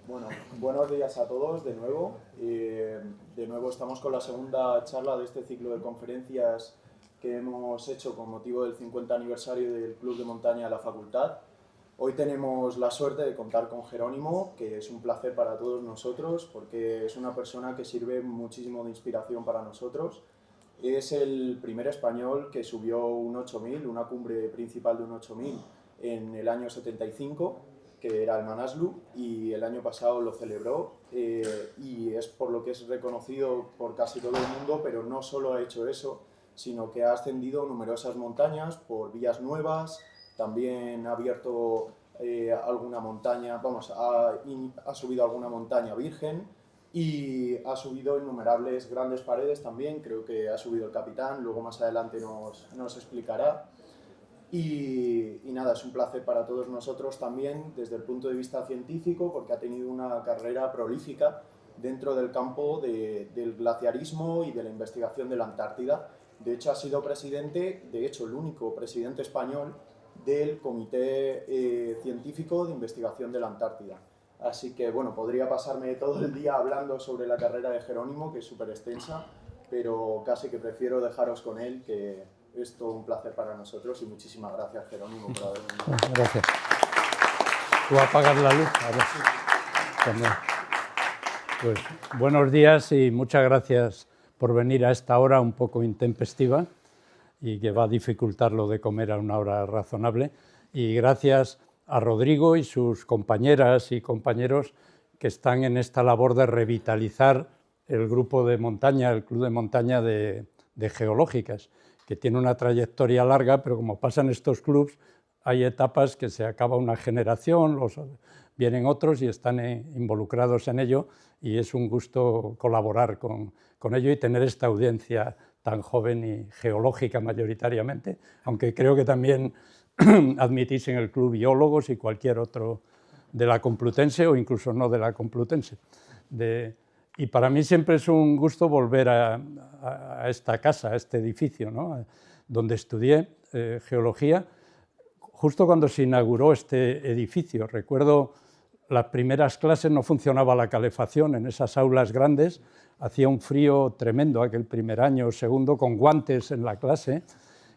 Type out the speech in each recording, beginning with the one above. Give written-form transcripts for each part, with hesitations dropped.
Bueno, buenos días a todos de nuevo. De nuevo estamos con la segunda charla de este ciclo de conferencias que hemos hecho con motivo del 50 aniversario del Club de Montaña de la Facultad. Hoy tenemos la suerte de contar con Jerónimo, que es un placer para todos nosotros porque es una persona que sirve muchísimo de inspiración para nosotros. Es el primer español que subió un 8000, una cumbre principal de un 8000 en el año 75, que era el Manaslu, y el año pasado lo celebró, y es por lo que es reconocido por casi todo el mundo, pero no solo ha hecho eso, sino que ha ascendido numerosas montañas por vías nuevas, también ha abierto alguna montaña, ha subido alguna montaña virgen, y ha subido innumerables grandes paredes también, creo que ha subido el Capitán, luego más adelante nos explicará. Y nada, es un placer para todos nosotros también desde el punto de vista científico, porque ha tenido una carrera prolífica dentro del campo del glaciarismo y de la investigación de la Antártida. De hecho, ha sido presidente, de hecho el único presidente español del Comité Científico de Investigación de la Antártida. Así que, bueno, podría pasarme todo el día hablando sobre la carrera de Jerónimo, que es súper extensa, pero casi que prefiero dejaros con él, que es todo un placer para nosotros, y muchísimas gracias, Jerónimo, por haber venido. Gracias. ¿Tú apagas la luz? Ahora sí. También. Pues, buenos días y muchas gracias por venir a esta hora un poco intempestiva y que va a dificultar lo de comer a una hora razonable. Y gracias a Rodrigo y sus compañeras y compañeros que están en esta labor de revitalizar el grupo de montaña, el Club de Montaña de Geológicas, que tiene una trayectoria larga, pero como pasa en estos clubs, hay etapas que se acaba una generación, vienen otros y están involucrados en ello, y es un gusto colaborar con ello y tener esta audiencia tan joven y geológica mayoritariamente, aunque creo que también admitís en el club biólogos y cualquier otro de la Complutense o incluso no de la Complutense. Y para mí siempre es un gusto volver a esta casa, a este edificio, ¿no? Donde estudié geología, justo cuando se inauguró este edificio. Recuerdo las primeras clases, no funcionaba la calefacción en esas aulas grandes, hacía un frío tremendo aquel primer año, segundo, con guantes en la clase,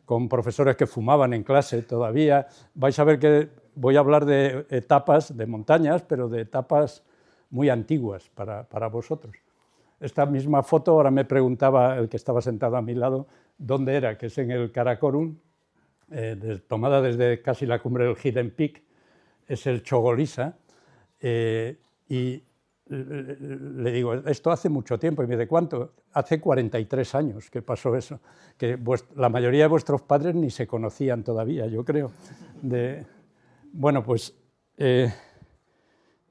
con profesores que fumaban en clase todavía. Vais a ver que voy a hablar de etapas de montañas, pero de etapas muy antiguas para vosotros. Esta misma foto, ahora me preguntaba el que estaba sentado a mi lado, ¿dónde era? Que es en el Karakorum, tomada desde casi la cumbre del Hidden Peak, es el Chogolisa, y le digo, esto hace mucho tiempo, y me dice, ¿cuánto? Hace 43 años que pasó eso, que la mayoría de vuestros padres ni se conocían todavía, yo creo. Bueno, pues,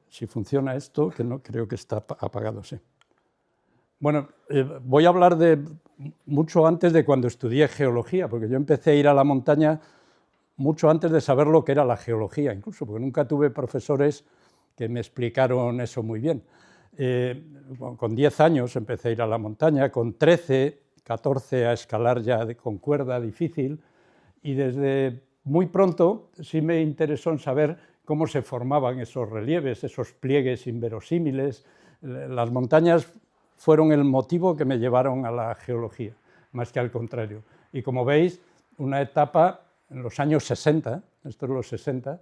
si funciona esto, que no creo que está apagado, sí. Bueno, voy a hablar de mucho antes de cuando estudié geología, porque yo empecé a ir a la montaña mucho antes de saber lo que era la geología, incluso, porque nunca tuve profesores que me explicaron eso muy bien. Con 10 años empecé a ir a la montaña, con 13, 14 a escalar ya con cuerda difícil, y desde muy pronto sí me interesó en saber cómo se formaban esos relieves, esos pliegues inverosímiles. Las montañas fueron el motivo que me llevaron a la geología, más que al contrario. Y como veis, una etapa en los años 60, esto es los 60,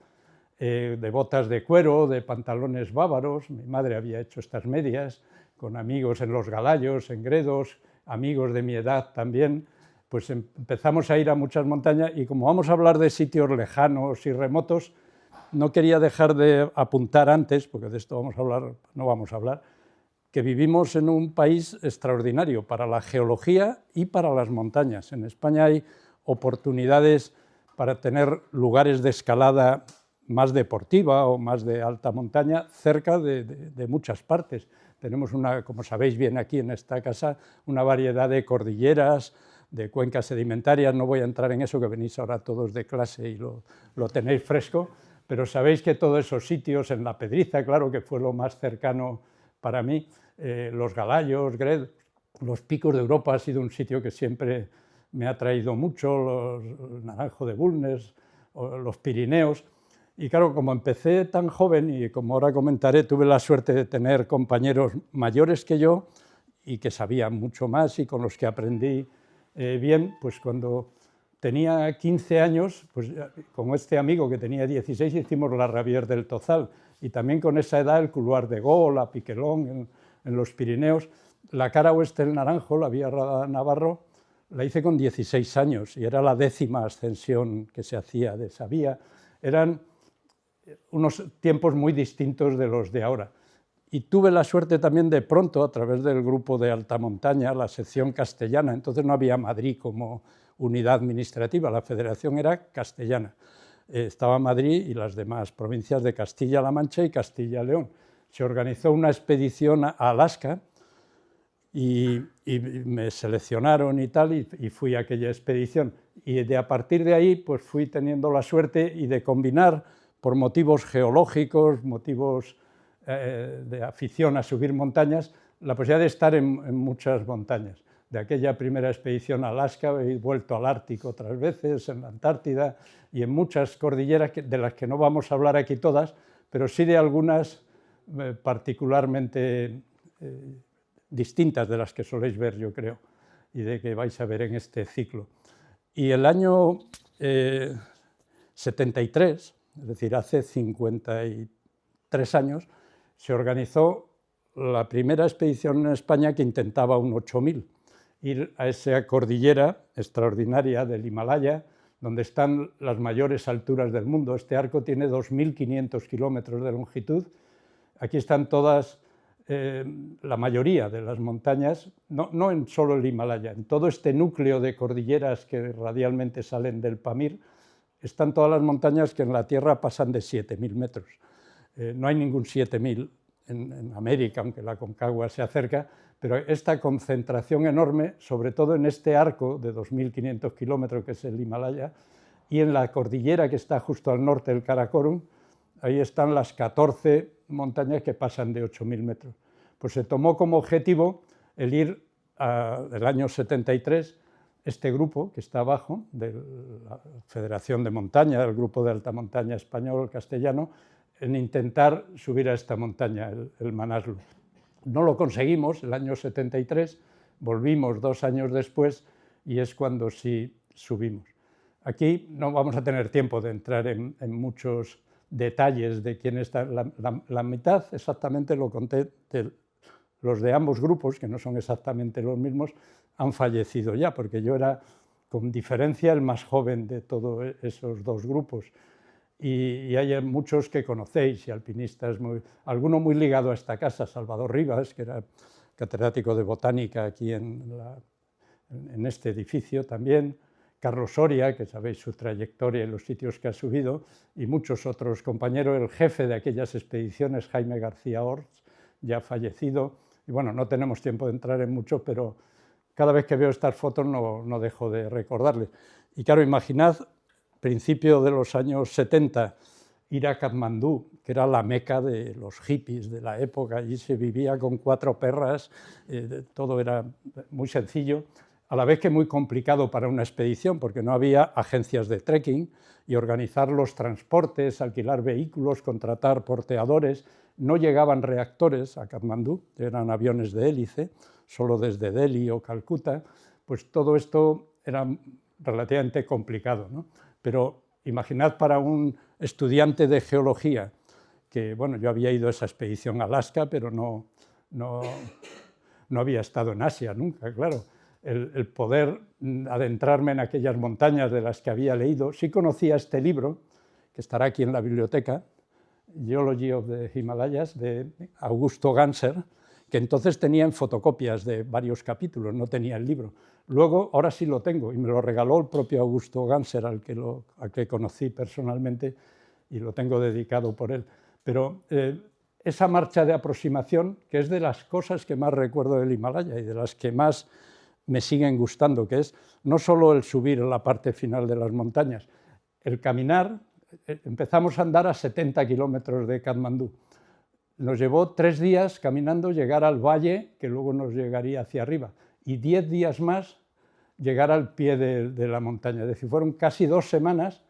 de botas de cuero, de pantalones bávaros. Mi madre había hecho estas medias, con amigos en los Galayos, en Gredos, amigos de mi edad también. Pues empezamos a ir a muchas montañas, y como vamos a hablar de sitios lejanos y remotos, no quería dejar de apuntar antes, porque de esto no vamos a hablar, que vivimos en un país extraordinario para la geología y para las montañas. En España hay oportunidades para tener lugares de escalada más deportiva o más de alta montaña cerca de muchas partes. Tenemos, como sabéis bien aquí en esta casa, una variedad de cordilleras, de cuencas sedimentarias. No voy a entrar en eso, que venís ahora todos de clase y lo tenéis fresco, pero sabéis que todos esos sitios, en la Pedriza, claro, que fue lo más cercano para mí, los Galayos, Gredos, los Picos de Europa ha sido un sitio que siempre me ha traído mucho, el Naranjo de Bulnes, los Pirineos. Y claro, como empecé tan joven y como ahora comentaré, tuve la suerte de tener compañeros mayores que yo y que sabían mucho más y con los que aprendí bien, pues cuando tenía 15 años, pues con este amigo que tenía 16 hicimos la Rabier del Tozal, y también con esa edad el Couloir de Gaulle, la Piquelón en los Pirineos. La cara oeste del Naranjo, la Vía Navarro, la hice con 16 años y era la 10ª ascensión que se hacía de esa vía. Eran unos tiempos muy distintos de los de ahora. Y tuve la suerte también de pronto, a través del grupo de alta montaña, la sección castellana, entonces no había Madrid como unidad administrativa, la federación era castellana. Estaba Madrid y las demás provincias de Castilla-La Mancha y Castilla-León. Se organizó una expedición a Alaska y me seleccionaron y tal, y fui a aquella expedición. Y a partir de ahí pues fui teniendo la suerte y de combinar, por motivos geológicos, motivos de afición a subir montañas, la posibilidad de estar en muchas montañas. De aquella primera expedición a Alaska he vuelto al Ártico otras veces, en la Antártida y en muchas cordilleras de las que no vamos a hablar aquí todas, pero sí de algunas particularmente distintas de las que soléis ver, yo creo, y de que vais a ver en este ciclo. Y el año 73, es decir, hace 53 años, se organizó la primera expedición en España que intentaba un 8000, ir a esa cordillera extraordinaria del Himalaya, donde están las mayores alturas del mundo. Este arco tiene 2.500 kilómetros de longitud. Aquí están todas, la mayoría de las montañas, no en solo el Himalaya, en todo este núcleo de cordilleras que radialmente salen del Pamir, están todas las montañas que en la Tierra pasan de 7.000 metros. No hay ningún 7.000 en América, aunque la Aconcagua se acerca, pero esta concentración enorme, sobre todo en este arco de 2.500 kilómetros que es el Himalaya, y en la cordillera que está justo al norte del Karakorum, ahí están las 14 montañas que pasan de 8.000 metros. Pues se tomó como objetivo el ir del año 73, este grupo que está abajo, de la Federación de Montaña, del Grupo de Alta Montaña Español Castellano, en intentar subir a esta montaña, el Manaslu. No lo conseguimos el año 73, volvimos 2 años después y es cuando sí subimos. Aquí no vamos a tener tiempo de entrar en muchos detalles de quién está. La mitad exactamente lo conté, los de ambos grupos, que no son exactamente los mismos, han fallecido ya, porque yo era con diferencia el más joven de todos esos dos grupos. Y hay muchos que conocéis, y alpinistas, alguno muy ligado a esta casa, Salvador Rivas, que era catedrático de botánica aquí en este edificio también, Carlos Soria, que sabéis su trayectoria y los sitios que ha subido, y muchos otros compañeros, el jefe de aquellas expediciones, Jaime García Orts, ya fallecido, y bueno, no tenemos tiempo de entrar en mucho, pero cada vez que veo estas fotos no dejo de recordarles. Y claro, imaginad, principio de los años 70, ir a Katmandú, que era la meca de los hippies de la época. Allí se vivía con 4 perras, todo era muy sencillo, a la vez que muy complicado para una expedición, porque no había agencias de trekking, y organizar los transportes, alquilar vehículos, contratar porteadores. No llegaban reactores a Katmandú, eran aviones de hélice, solo desde Delhi o Calcuta. Pues todo esto era relativamente complicado, ¿no? Pero imaginad para un estudiante de geología, que bueno, yo había ido a esa expedición a Alaska, pero no había estado en Asia nunca, claro. El poder adentrarme en aquellas montañas de las que había leído. Sí conocía este libro, que estará aquí en la biblioteca, Geology of the Himalayas, de Augusto Ganser, que entonces tenía en fotocopias de varios capítulos, no tenía el libro. Luego, ahora sí lo tengo, y me lo regaló el propio Augusto Ganser, al que conocí personalmente, y lo tengo dedicado por él. Pero esa marcha de aproximación, que es de las cosas que más recuerdo del Himalaya y de las que más me siguen gustando, que es no solo el subir a la parte final de las montañas, el caminar. Empezamos a andar a 70 kilómetros de Katmandú. Nos llevó 3 días caminando llegar al valle, que luego nos llegaría hacia arriba, y 10 días más llegar al pie de la montaña. Es decir, fueron casi 2 semanas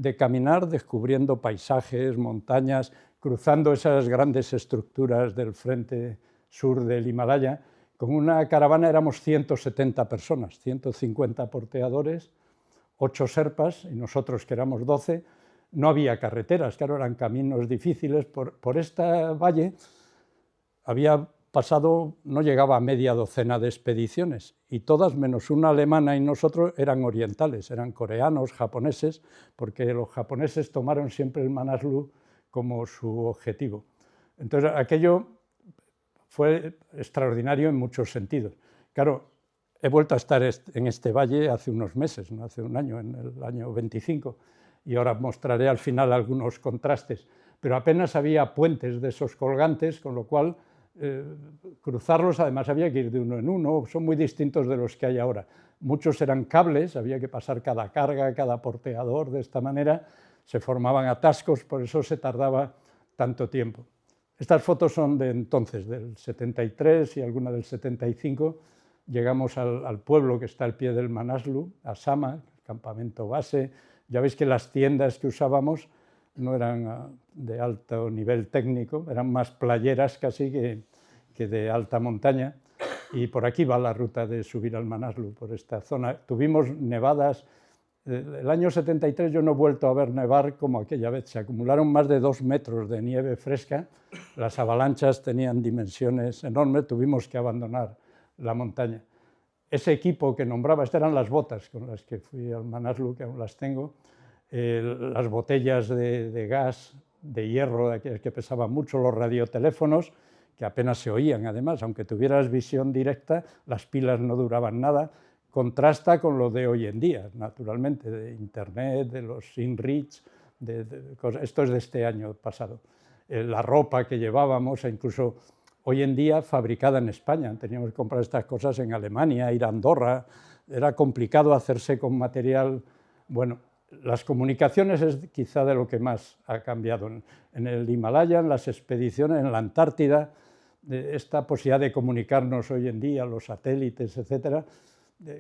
de caminar descubriendo paisajes, montañas, cruzando esas grandes estructuras del frente sur del Himalaya. Con una caravana éramos 170 personas, 150 porteadores, 8 serpas y nosotros que éramos 12. No había carreteras, claro, eran caminos difíciles. Por esta valle había pasado, no llegaba a media docena de expediciones, y todas, menos una alemana y nosotros, eran orientales, eran coreanos, japoneses, porque los japoneses tomaron siempre el Manaslu como su objetivo. Entonces, aquello fue extraordinario en muchos sentidos. Claro, he vuelto a estar en este valle hace unos meses, no hace un año, en el año 25, y ahora mostraré al final algunos contrastes, pero apenas había puentes de esos colgantes, con lo cual cruzarlos además había que ir de uno en uno, son muy distintos de los que hay ahora. Muchos eran cables, había que pasar cada carga, cada porteador de esta manera, se formaban atascos, por eso se tardaba tanto tiempo. Estas fotos son de entonces, del 73 y alguna del 75. Llegamos al pueblo que está al pie del Manaslu, a Sama, campamento base. Ya veis que las tiendas que usábamos no eran de alto nivel técnico, eran más playeras casi que de alta montaña. Y por aquí va la ruta de subir al Manaslu, por esta zona. Tuvimos nevadas. El año 73 yo no he vuelto a ver nevar como aquella vez. Se acumularon más de 2 metros de nieve fresca. Las avalanchas tenían dimensiones enormes. Tuvimos que abandonar la montaña. Ese equipo que nombraba, estas eran las botas con las que fui al Manaslu, que aún las tengo, las botellas de gas, de hierro, aquellas que pesaban mucho, los radioteléfonos, que apenas se oían además, aunque tuvieras visión directa, las pilas no duraban nada. Contrasta con lo de hoy en día, naturalmente, de Internet, de los InReach, esto es de este año pasado. La ropa que llevábamos, incluso hoy en día fabricada en España, teníamos que comprar estas cosas en Alemania, ir a Andorra, era complicado hacerse con material. Bueno, las comunicaciones es quizá de lo que más ha cambiado. En el Himalaya, en las expediciones, en la Antártida, esta posibilidad de comunicarnos hoy en día, los satélites, etcétera,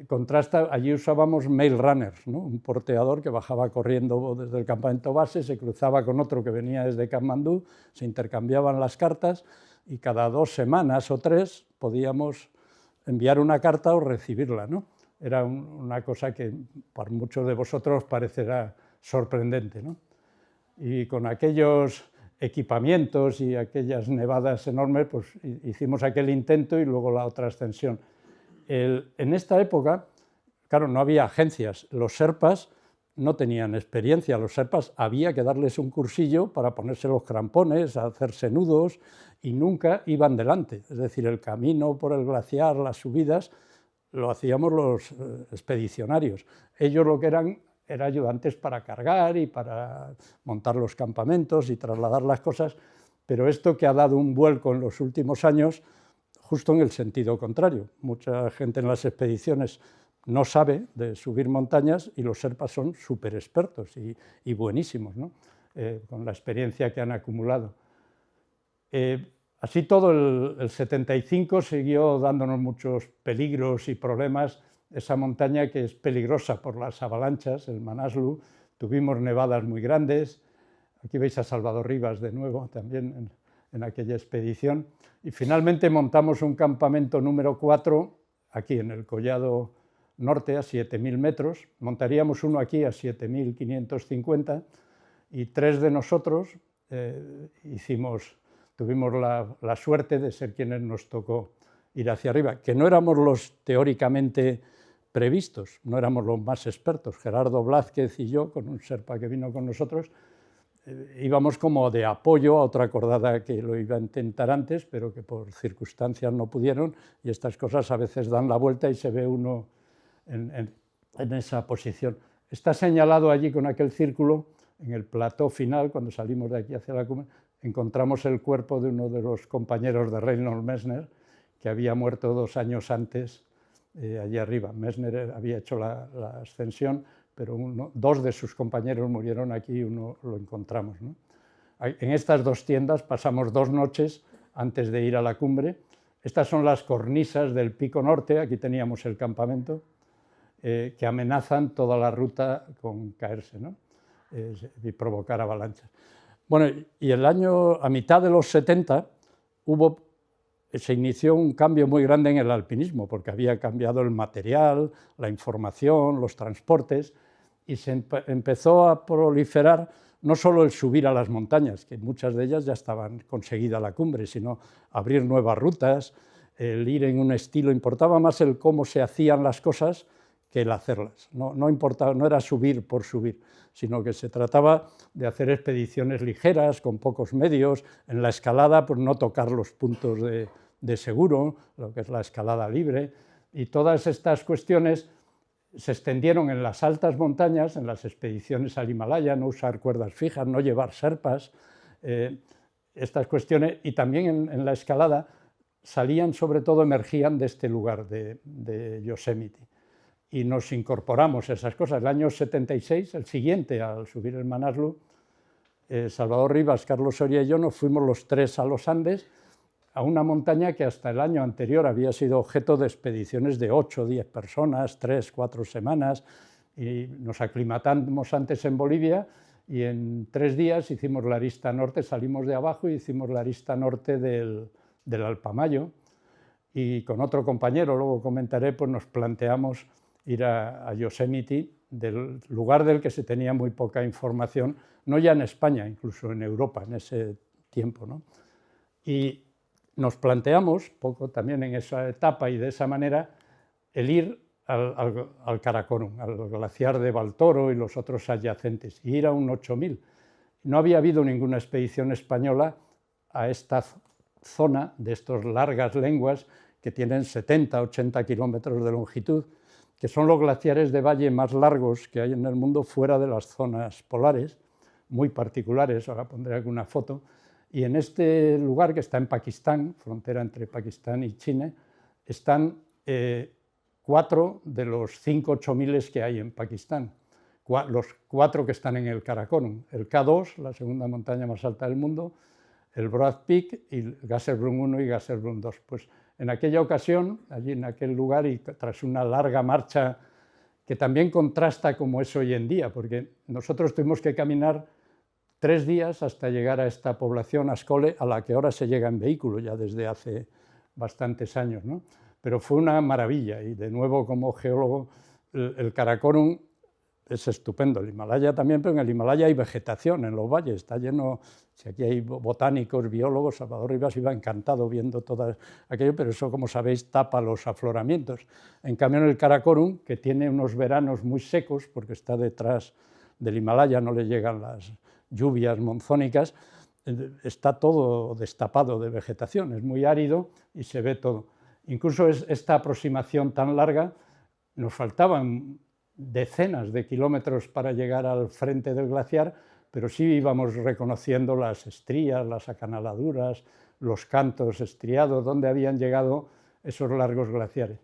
contrasta. Allí usábamos mail runners, ¿no? Un porteador que bajaba corriendo desde el campamento base, se cruzaba con otro que venía desde Katmandú, se intercambiaban las cartas y cada 2 semanas o 3 podíamos enviar una carta o recibirla, ¿no? Era una cosa que para muchos de vosotros parecerá sorprendente, ¿no? Y con aquellos equipamientos y aquellas nevadas enormes, pues hicimos aquel intento y luego la otra ascensión. En esta época, claro, no había agencias, los serpas no tenían experiencia, los serpas había que darles un cursillo para ponerse los crampones, hacerse nudos, y nunca iban delante. Es decir, el camino por el glaciar, las subidas, lo hacíamos los expedicionarios. Ellos lo que eran ayudantes para cargar y para montar los campamentos y trasladar las cosas, pero esto que ha dado un vuelco en los últimos años, justo en el sentido contrario. Mucha gente en las expediciones no sabe de subir montañas y los serpas son súper expertos y buenísimos, ¿no? Con la experiencia que han acumulado. Así todo el 75 siguió dándonos muchos peligros y problemas. Esa montaña que es peligrosa por las avalanchas, el Manaslu, tuvimos nevadas muy grandes. Aquí veis a Salvador Rivas de nuevo, también en aquella expedición. Y finalmente montamos un campamento número 4, aquí en el Collado Norte, a 7.000 metros. Montaríamos uno aquí a 7.550 y 3 de nosotros tuvimos la suerte de ser quienes nos tocó ir hacia arriba, que no éramos los teóricamente previstos, no éramos los más expertos. Gerardo Blázquez y yo, con un serpa que vino con nosotros, íbamos como de apoyo a otra cordada que lo iba a intentar antes, pero que por circunstancias no pudieron, y estas cosas a veces dan la vuelta y se ve uno en esa posición. Está señalado allí con aquel círculo, en el plató final, cuando salimos de aquí hacia la cumbre, encontramos el cuerpo de uno de los compañeros de Reinhold Messner, que había muerto 2 años antes allí arriba. Messner había hecho la ascensión, pero 2 de sus compañeros murieron aquí y uno lo encontramos, ¿no? En estas 2 tiendas pasamos 2 noches antes de ir a la cumbre. Estas son las cornisas del Pico Norte, aquí teníamos el campamento, que amenazan toda la ruta con caerse, ¿no? y provocar avalanchas. Bueno, y a mitad de los 70 se inició un cambio muy grande en el alpinismo, porque había cambiado el material, la información, los transportes, y se empezó a proliferar no solo el subir a las montañas, que muchas de ellas ya estaban conseguida la cumbre, sino abrir nuevas rutas, el ir en un estilo. Importaba más el cómo se hacían las cosas que el hacerlas. No importaba, no era subir por subir, sino que se trataba de hacer expediciones ligeras, con pocos medios. En la escalada, pues no tocar los puntos de seguro, lo que es la escalada libre, y todas estas cuestiones se extendieron en las altas montañas, en las expediciones al Himalaya, no usar cuerdas fijas, no llevar serpas, estas cuestiones, y también en la escalada salían, sobre todo emergían de este lugar de Yosemite. Y nos incorporamos a esas cosas. El año 76, el siguiente al subir el Manaslu, Salvador Rivas, Carlos Soria y yo nos fuimos los tres a los Andes, a una montaña que hasta el año anterior había sido objeto de expediciones de 8 o 10 personas, 3 o 4 semanas, y nos aclimatamos antes en Bolivia, y en 3 días hicimos la arista norte, salimos de abajo y hicimos la arista norte del Alpamayo, y con otro compañero, luego comentaré, pues nos planteamos ir a Yosemite, del lugar del que se tenía muy poca información, no ya en España, incluso en Europa en ese tiempo, ¿no? Y nos planteamos, poco también en esa etapa y de esa manera, el ir al Karakorum, al glaciar de Baltoro y los otros adyacentes, y ir a un 8000. No había habido ninguna expedición española a esta zona de estas largas lenguas que tienen 70, 80 kilómetros de longitud, que son los glaciares de valle más largos que hay en el mundo fuera de las zonas polares, muy particulares, ahora pondré alguna foto. Y en este lugar, que está en Pakistán, frontera entre Pakistán y China, están 4 de los 5 8000 que hay en Pakistán, los 4 que están en el Karakorum, el K2, la segunda montaña más alta del mundo, el Broad Peak, y el Gasherbrum 1 y Gasherbrum 2. Pues en aquella ocasión, allí en aquel lugar, y tras una larga marcha que también contrasta como es hoy en día, porque nosotros tuvimos que caminar 3 días hasta llegar a esta población, Ascole, a la que ahora se llega en vehículo, ya desde hace bastantes años, ¿no? Pero fue una maravilla, y de nuevo como geólogo, el Karakorum es estupendo, el Himalaya también, pero en el Himalaya hay vegetación en los valles, está lleno, si aquí hay botánicos, biólogos, Salvador Rivas iba encantado viendo todo aquello, pero eso, como sabéis, tapa los afloramientos. En cambio, en el Karakorum, que tiene unos veranos muy secos, porque está detrás del Himalaya, no le llegan las lluvias monzónicas, está todo destapado de vegetación, es muy árido y se ve todo. Incluso esta aproximación tan larga, nos faltaban decenas de kilómetros para llegar al frente del glaciar, pero sí íbamos reconociendo las estrías, las acanaladuras, los cantos estriados, donde habían llegado esos largos glaciares.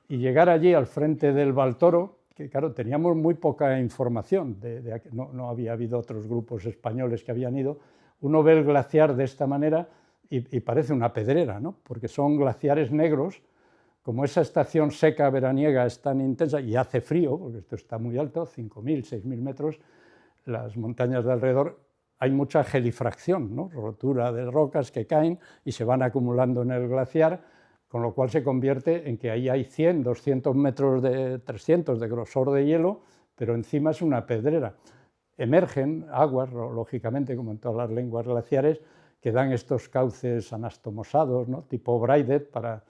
Y llegar allí al frente del Baltoro, que claro, teníamos muy poca información, no había habido otros grupos españoles que habían ido, uno ve el glaciar de esta manera y parece una pedrera, ¿no? Porque son glaciares negros, como esa estación seca veraniega es tan intensa y hace frío, porque esto está muy alto, 5.000, 6.000 metros, las montañas de alrededor, hay mucha gelifracción, ¿no? Rotura de rocas que caen y se van acumulando en el glaciar, con lo cual se convierte en que ahí hay 100, 200 metros, 300 de grosor de hielo, pero encima es una pedrera. Emergen aguas, lógicamente, como en todas las lenguas glaciares, que dan estos cauces anastomosados, ¿no? Tipo Braidet, para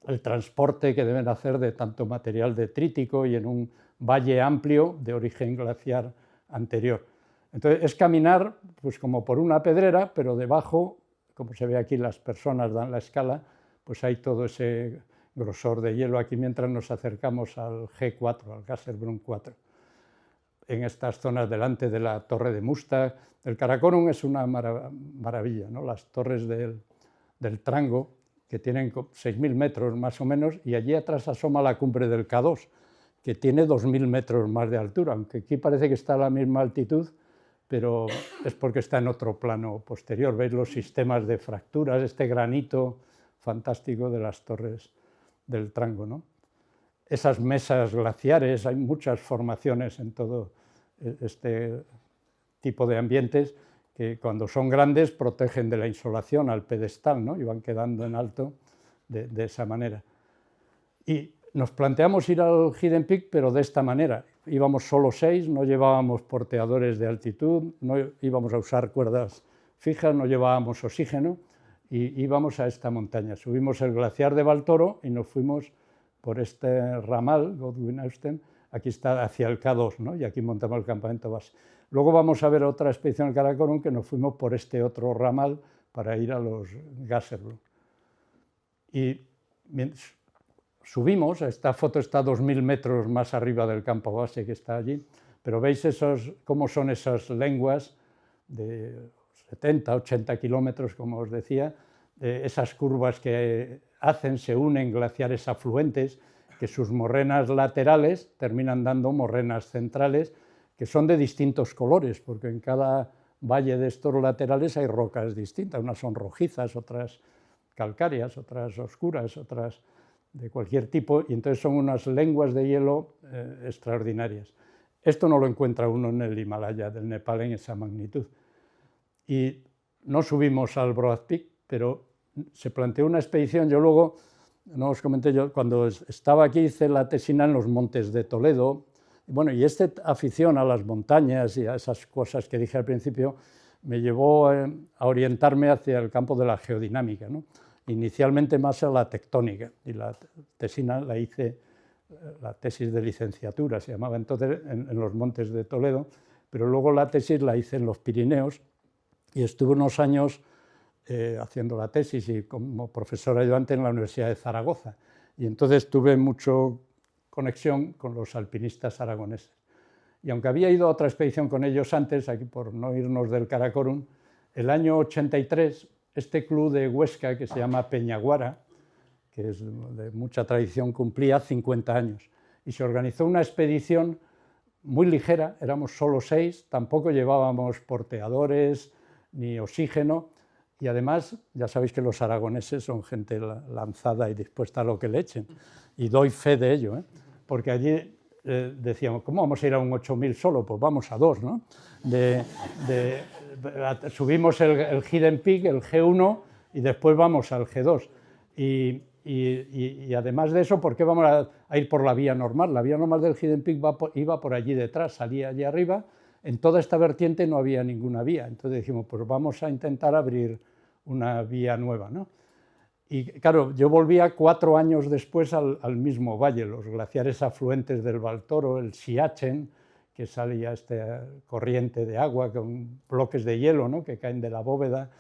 el transporte que deben hacer de tanto material detrítico y en un valle amplio de origen glaciar anterior. Entonces es caminar pues, como por una pedrera, pero debajo, como se ve aquí, las personas dan la escala, pues hay todo ese grosor de hielo aquí mientras nos acercamos al G4, al Gasherbrum 4. En estas zonas delante de la torre de Mustag. El Karakorum es una maravilla, ¿no? Las torres del Trango, que tienen 6.000 metros más o menos, y allí atrás asoma la cumbre del K2, que tiene 2.000 metros más de altura, aunque aquí parece que está a la misma altitud, pero es porque está en otro plano posterior. Veis los sistemas de fracturas, este granito fantástico de las torres del Trango, ¿no? Esas mesas glaciares, hay muchas formaciones en todo este tipo de ambientes que cuando son grandes protegen de la insolación al pedestal, ¿no? Y van quedando en alto de esa manera. Y nos planteamos ir al Hidden Peak, pero de esta manera. Íbamos solo 6, no llevábamos porteadores de altitud, no íbamos a usar cuerdas fijas, no llevábamos oxígeno, y íbamos a esta montaña. Subimos el glaciar de Baltoro y nos fuimos por este ramal, Godwin-Austen, aquí está hacia el K2, ¿no? Y aquí montamos el campamento base. Luego vamos a ver otra expedición al Karakorum que nos fuimos por este otro ramal para ir a los Gasherbrum. Y subimos, esta foto está a 2000 metros más arriba del campo base que está allí, pero veis cómo son esas lenguas de 70, 80 kilómetros, como os decía, esas curvas que se unen glaciares afluentes, que sus morrenas laterales terminan dando morrenas centrales, que son de distintos colores, porque en cada valle de estos laterales hay rocas distintas, unas son rojizas, otras calcáreas, otras oscuras, otras de cualquier tipo, y entonces son unas lenguas de hielo extraordinarias. Esto no lo encuentra uno en el Himalaya del Nepal en esa magnitud. Y no subimos al Broad Peak, pero se planteó una expedición. Yo luego, no os comenté, yo cuando estaba aquí hice la tesina en los montes de Toledo. Bueno, y esta afición a las montañas y a esas cosas que dije al principio me llevó a orientarme hacia el campo de la geodinámica, ¿no? Inicialmente más a la tectónica, y la tesina la hice, la tesis de licenciatura se llamaba entonces, en los montes de Toledo, pero luego la tesis la hice en los Pirineos y estuve unos años haciendo la tesis y como profesor ayudante en la Universidad de Zaragoza, y entonces tuve mucha conexión con los alpinistas aragoneses. Y aunque había ido a otra expedición con ellos antes, aquí por no irnos del Karakorum, el año 83, este club de Huesca, que se llama Peñaguara, que es de mucha tradición, cumplía 50 años. Y se organizó una expedición muy ligera, éramos solo 6, tampoco llevábamos porteadores ni oxígeno, y además, ya sabéis que los aragoneses son gente lanzada y dispuesta a lo que le echen, y doy fe de ello, porque allí decíamos, ¿cómo vamos a ir a un 8000 solo? Pues vamos a 2, ¿no? Subimos el Hidden Peak, el G1, y después vamos al G2. Y además de eso, ¿por qué vamos a ir por la vía normal? La vía normal del Hidden Peak iba por allí detrás, salía allí arriba. En toda esta vertiente no había ninguna vía. Entonces dijimos, pues vamos a intentar abrir una vía nueva, ¿no? Y claro, yo volvía 4 años después al mismo valle, los glaciares afluentes del Baltoro, el Siachen, que salía esta corriente de agua con bloques de hielo, ¿no?, que caen de la bóveda,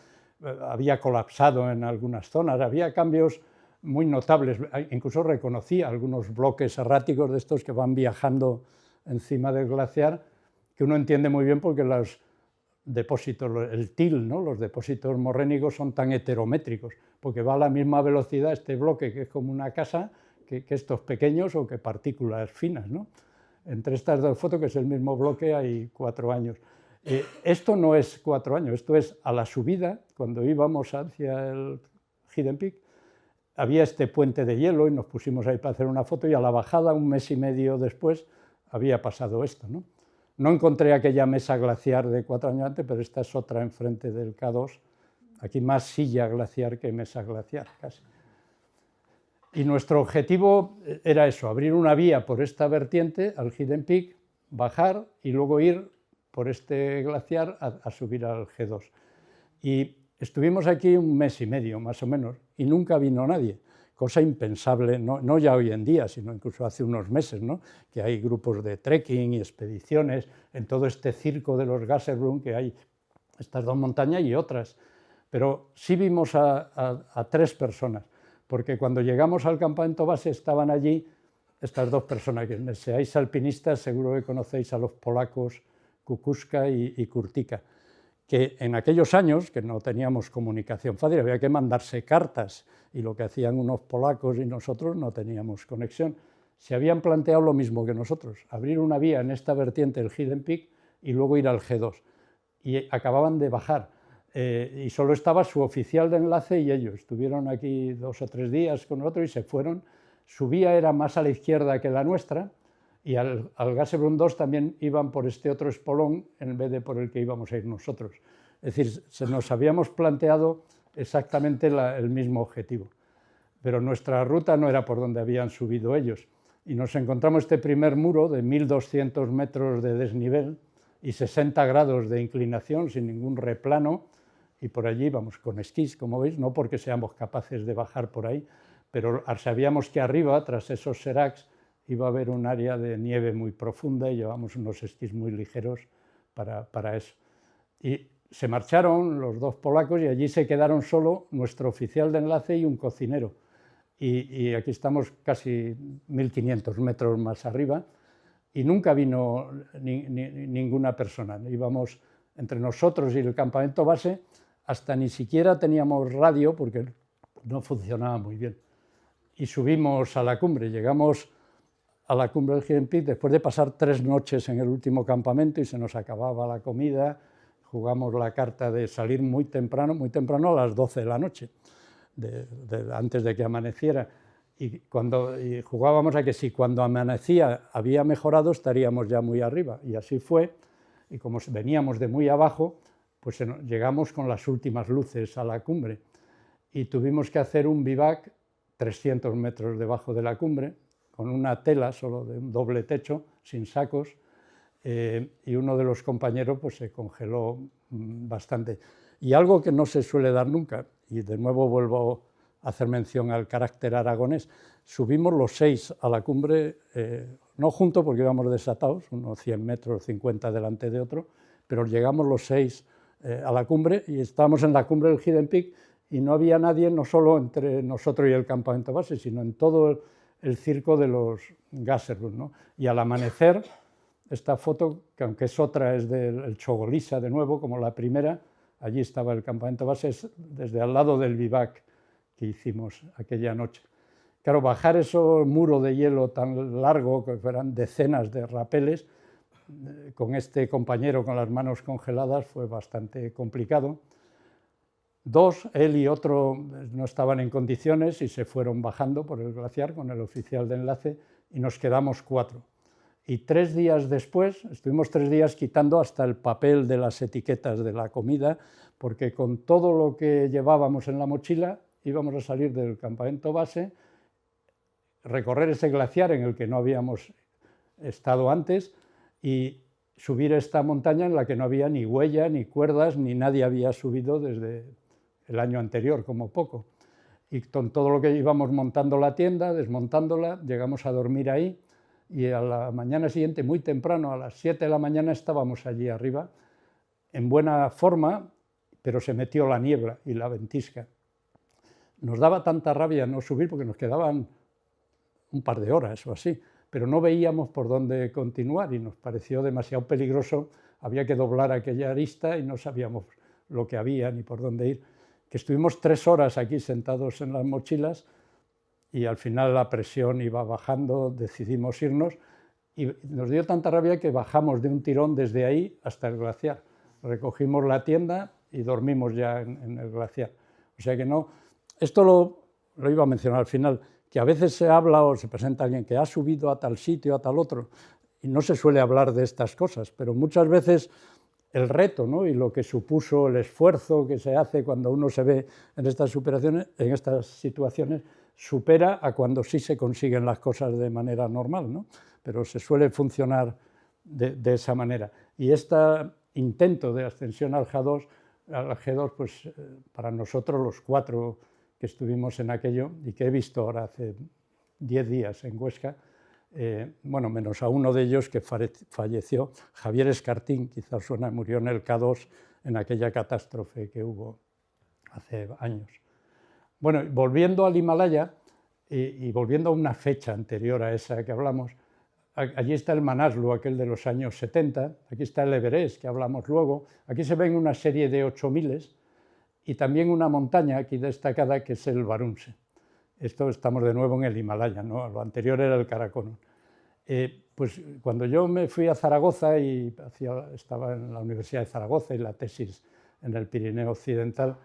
había colapsado en algunas zonas, había cambios muy notables, incluso reconocí algunos bloques erráticos de estos que van viajando encima del glaciar, que uno entiende muy bien porque los depósitos, el til, ¿no?, los depósitos morrénicos son tan heterométricos, porque va a la misma velocidad este bloque, que es como una casa, que estos pequeños o que partículas finas, ¿no? Entre estas dos fotos, que es el mismo bloque, hay 4 años. Esto no es 4 años, esto es a la subida, cuando íbamos hacia el Hidden Peak, había este puente de hielo y nos pusimos ahí para hacer una foto, y a la bajada, 1 mes y medio después, había pasado esto, ¿no? No encontré aquella mesa glaciar de 4 años antes, pero esta es otra enfrente del K2, aquí más silla glaciar que mesa glaciar, casi. Y nuestro objetivo era eso, abrir una vía por esta vertiente al Hidden Peak, bajar y luego ir por este glaciar a subir al G2. Y estuvimos aquí 1 mes y medio, más o menos, y nunca vino nadie, cosa impensable, no ya hoy en día, sino incluso hace unos meses, ¿no?, que hay grupos de trekking y expediciones en todo este circo de los Gasherbrum, que hay estas 2 montañas y otras. Pero sí vimos a 3 personas, porque cuando llegamos al campamento base estaban allí estas 2 personas, que seáis alpinistas seguro que conocéis a los polacos Kukuska y Kurtika, que en aquellos años, que no teníamos comunicación fácil, había que mandarse cartas, y lo que hacían unos polacos y nosotros no teníamos conexión, se habían planteado lo mismo que nosotros, abrir una vía en esta vertiente del Hidden Peak y luego ir al G2, y acababan de bajar. Y solo estaba su oficial de enlace y ellos. Estuvieron aquí 2 o 3 días con nosotros y se fueron. Su vía era más a la izquierda que la nuestra, y al Gasherbrum 2 también iban por este otro espolón en vez de por el que íbamos a ir nosotros. Es decir, nos habíamos planteado exactamente el mismo objetivo, pero nuestra ruta no era por donde habían subido ellos. Y nos encontramos este primer muro de 1.200 metros de desnivel y 60 grados de inclinación sin ningún replano, y por allí vamos con esquís, como veis, no porque seamos capaces de bajar por ahí, pero sabíamos que arriba, tras esos seracs, iba a haber un área de nieve muy profunda y llevamos unos esquís muy ligeros para eso. Y se marcharon los dos polacos y allí se quedaron solo nuestro oficial de enlace y un cocinero. Y aquí estamos casi 1.500 metros más arriba y nunca vino ninguna persona. Íbamos entre nosotros y el campamento base, hasta ni siquiera teníamos radio porque no funcionaba muy bien. Y subimos a la cumbre, llegamos a la cumbre del Hidden Peak después de pasar 3 noches en el último campamento y se nos acababa la comida. Jugamos la carta de salir muy temprano a las 12 de la noche, antes de que amaneciera. Y jugábamos a que si cuando amanecía había mejorado estaríamos ya muy arriba. Y así fue. Y como veníamos de muy abajo, pues llegamos con las últimas luces a la cumbre. Y tuvimos que hacer un bivac 300 metros debajo de la cumbre, con una tela solo de un doble techo, sin sacos, y uno de los compañeros pues, se congeló bastante. Y algo que no se suele dar nunca, y de nuevo vuelvo a hacer mención al carácter aragonés, subimos los 6 a la cumbre, no juntos porque íbamos desatados, unos 100 metros, 50 delante de otro, pero llegamos los 6 a la cumbre y estábamos en la cumbre del Hidden Peak y no había nadie, no solo entre nosotros y el campamento base, sino en todo el circo de los Gasherbrum, ¿no? Y al amanecer, esta foto, que aunque es otra, es del Chogolisa de nuevo, como la primera, allí estaba el campamento base, es desde al lado del bivac que hicimos aquella noche. Claro, bajar ese muro de hielo tan largo, que fueran decenas de rapeles, con este compañero con las manos congeladas, fue bastante complicado. 2, él y otro, no estaban en condiciones y se fueron bajando por el glaciar con el oficial de enlace y nos quedamos 4. Y 3 días después, estuvimos 3 días quitando hasta el papel de las etiquetas de la comida, porque con todo lo que llevábamos en la mochila íbamos a salir del campamento base, recorrer ese glaciar en el que no habíamos estado antes y subir esta montaña en la que no había ni huella, ni cuerdas, ni nadie había subido desde el año anterior, como poco. Y con todo lo que íbamos montando la tienda, desmontándola, llegamos a dormir ahí y a la mañana siguiente, muy temprano, a las 7 de la mañana, estábamos allí arriba, en buena forma, pero se metió la niebla y la ventisca. Nos daba tanta rabia no subir porque nos quedaban un par de horas o así, pero no veíamos por dónde continuar y nos pareció demasiado peligroso. Había que doblar aquella arista y no sabíamos lo que había ni por dónde ir. Que estuvimos 3 horas aquí sentados en las mochilas y al final la presión iba bajando, decidimos irnos y nos dio tanta rabia que bajamos de un tirón desde ahí hasta el glaciar. Recogimos la tienda y dormimos ya en el glaciar. O sea que no, esto lo iba a mencionar al final, que a veces se habla o se presenta alguien que ha subido a tal sitio, a tal otro, y no se suele hablar de estas cosas, pero muchas veces el reto, ¿no? Y lo que supuso el esfuerzo que se hace cuando uno se ve en estas situaciones, supera a cuando sí se consiguen las cosas de manera normal, ¿no? Pero se suele funcionar de esa manera. Y este intento de ascensión al G2, pues para nosotros los 4 que estuvimos en aquello y que he visto ahora hace 10 días en Huesca, bueno, menos a uno de ellos que falleció, Javier Escartín, quizás suena, murió en el K2 en aquella catástrofe que hubo hace años. Bueno, volviendo al Himalaya y volviendo a una fecha anterior a esa que hablamos, allí está el Manaslu, aquel de los años 70, aquí está el Everest, que hablamos luego, aquí se ven una serie de 8000 y también una montaña aquí destacada que es el Varunse. Esto estamos de nuevo en el Himalaya, ¿no? Lo anterior era el Karakorum. Pues cuando yo me fui a Zaragoza y estaba en la Universidad de Zaragoza y la tesis en el Pirineo Occidental,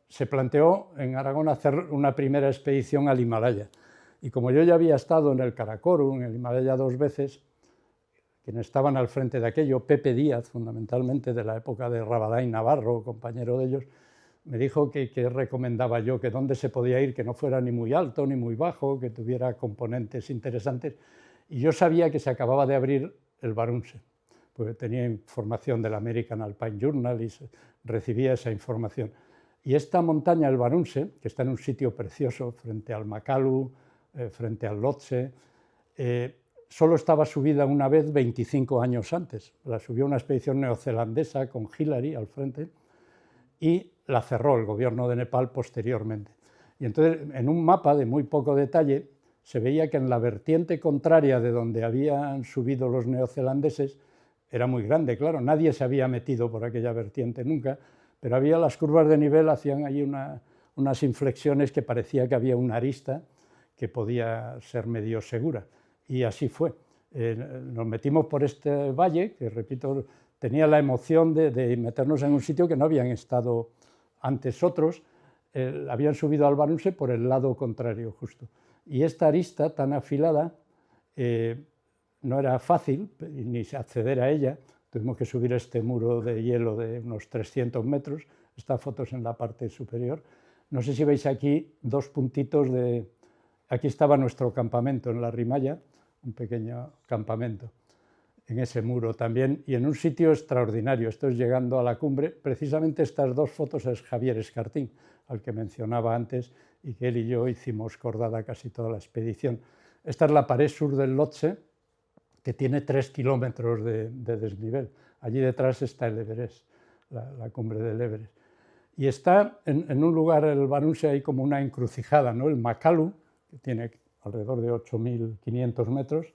se planteó en Aragón hacer una primera expedición al Himalaya. Y como yo ya había estado en el Karakorum, en el Himalaya 2 veces, quienes estaban al frente de aquello, Pepe Díaz, fundamentalmente de la época de Rabadán Navarro, compañero de ellos, me dijo que recomendaba yo, que dónde se podía ir, que no fuera ni muy alto ni muy bajo, que tuviera componentes interesantes. Y yo sabía que se acababa de abrir el Varunse, porque tenía información del American Alpine Journal y recibía esa información. Y esta montaña, el Varunse, que está en un sitio precioso, frente al Makalu, frente al Lhotse, solo estaba subida una vez 25 años antes. La subió una expedición neozelandesa con Hillary al frente y la cerró el gobierno de Nepal posteriormente. Y entonces, en un mapa de muy poco detalle, se veía que en la vertiente contraria de donde habían subido los neozelandeses, era muy grande, claro, nadie se había metido por aquella vertiente nunca, pero había las curvas de nivel, hacían ahí unas inflexiones que parecía que había una arista que podía ser medio segura. Y así fue. Nos metimos por este valle, que repito, tenía la emoción de meternos en un sitio que no habían estado antes otros, habían subido al Varunse por el lado contrario justo. Y esta arista tan afilada no era fácil ni acceder a ella, tuvimos que subir este muro de hielo de unos 300 metros, esta foto es en la parte superior. No sé si veis aquí dos puntitos de... Aquí estaba nuestro campamento en la Rimaya, un pequeño campamento en ese muro también, y en un sitio extraordinario. Esto es llegando a la cumbre. Precisamente estas dos fotos es Javier Escartín, al que mencionaba antes, y que él y yo hicimos cordada casi toda la expedición. Esta es la pared sur del Lhotse, que tiene 3 kilómetros de desnivel. Allí detrás está el Everest, la cumbre del Everest. Y está en un lugar, el Varunse, hay como una encrucijada, ¿no? El Makalu, que tiene alrededor de 8.500 metros,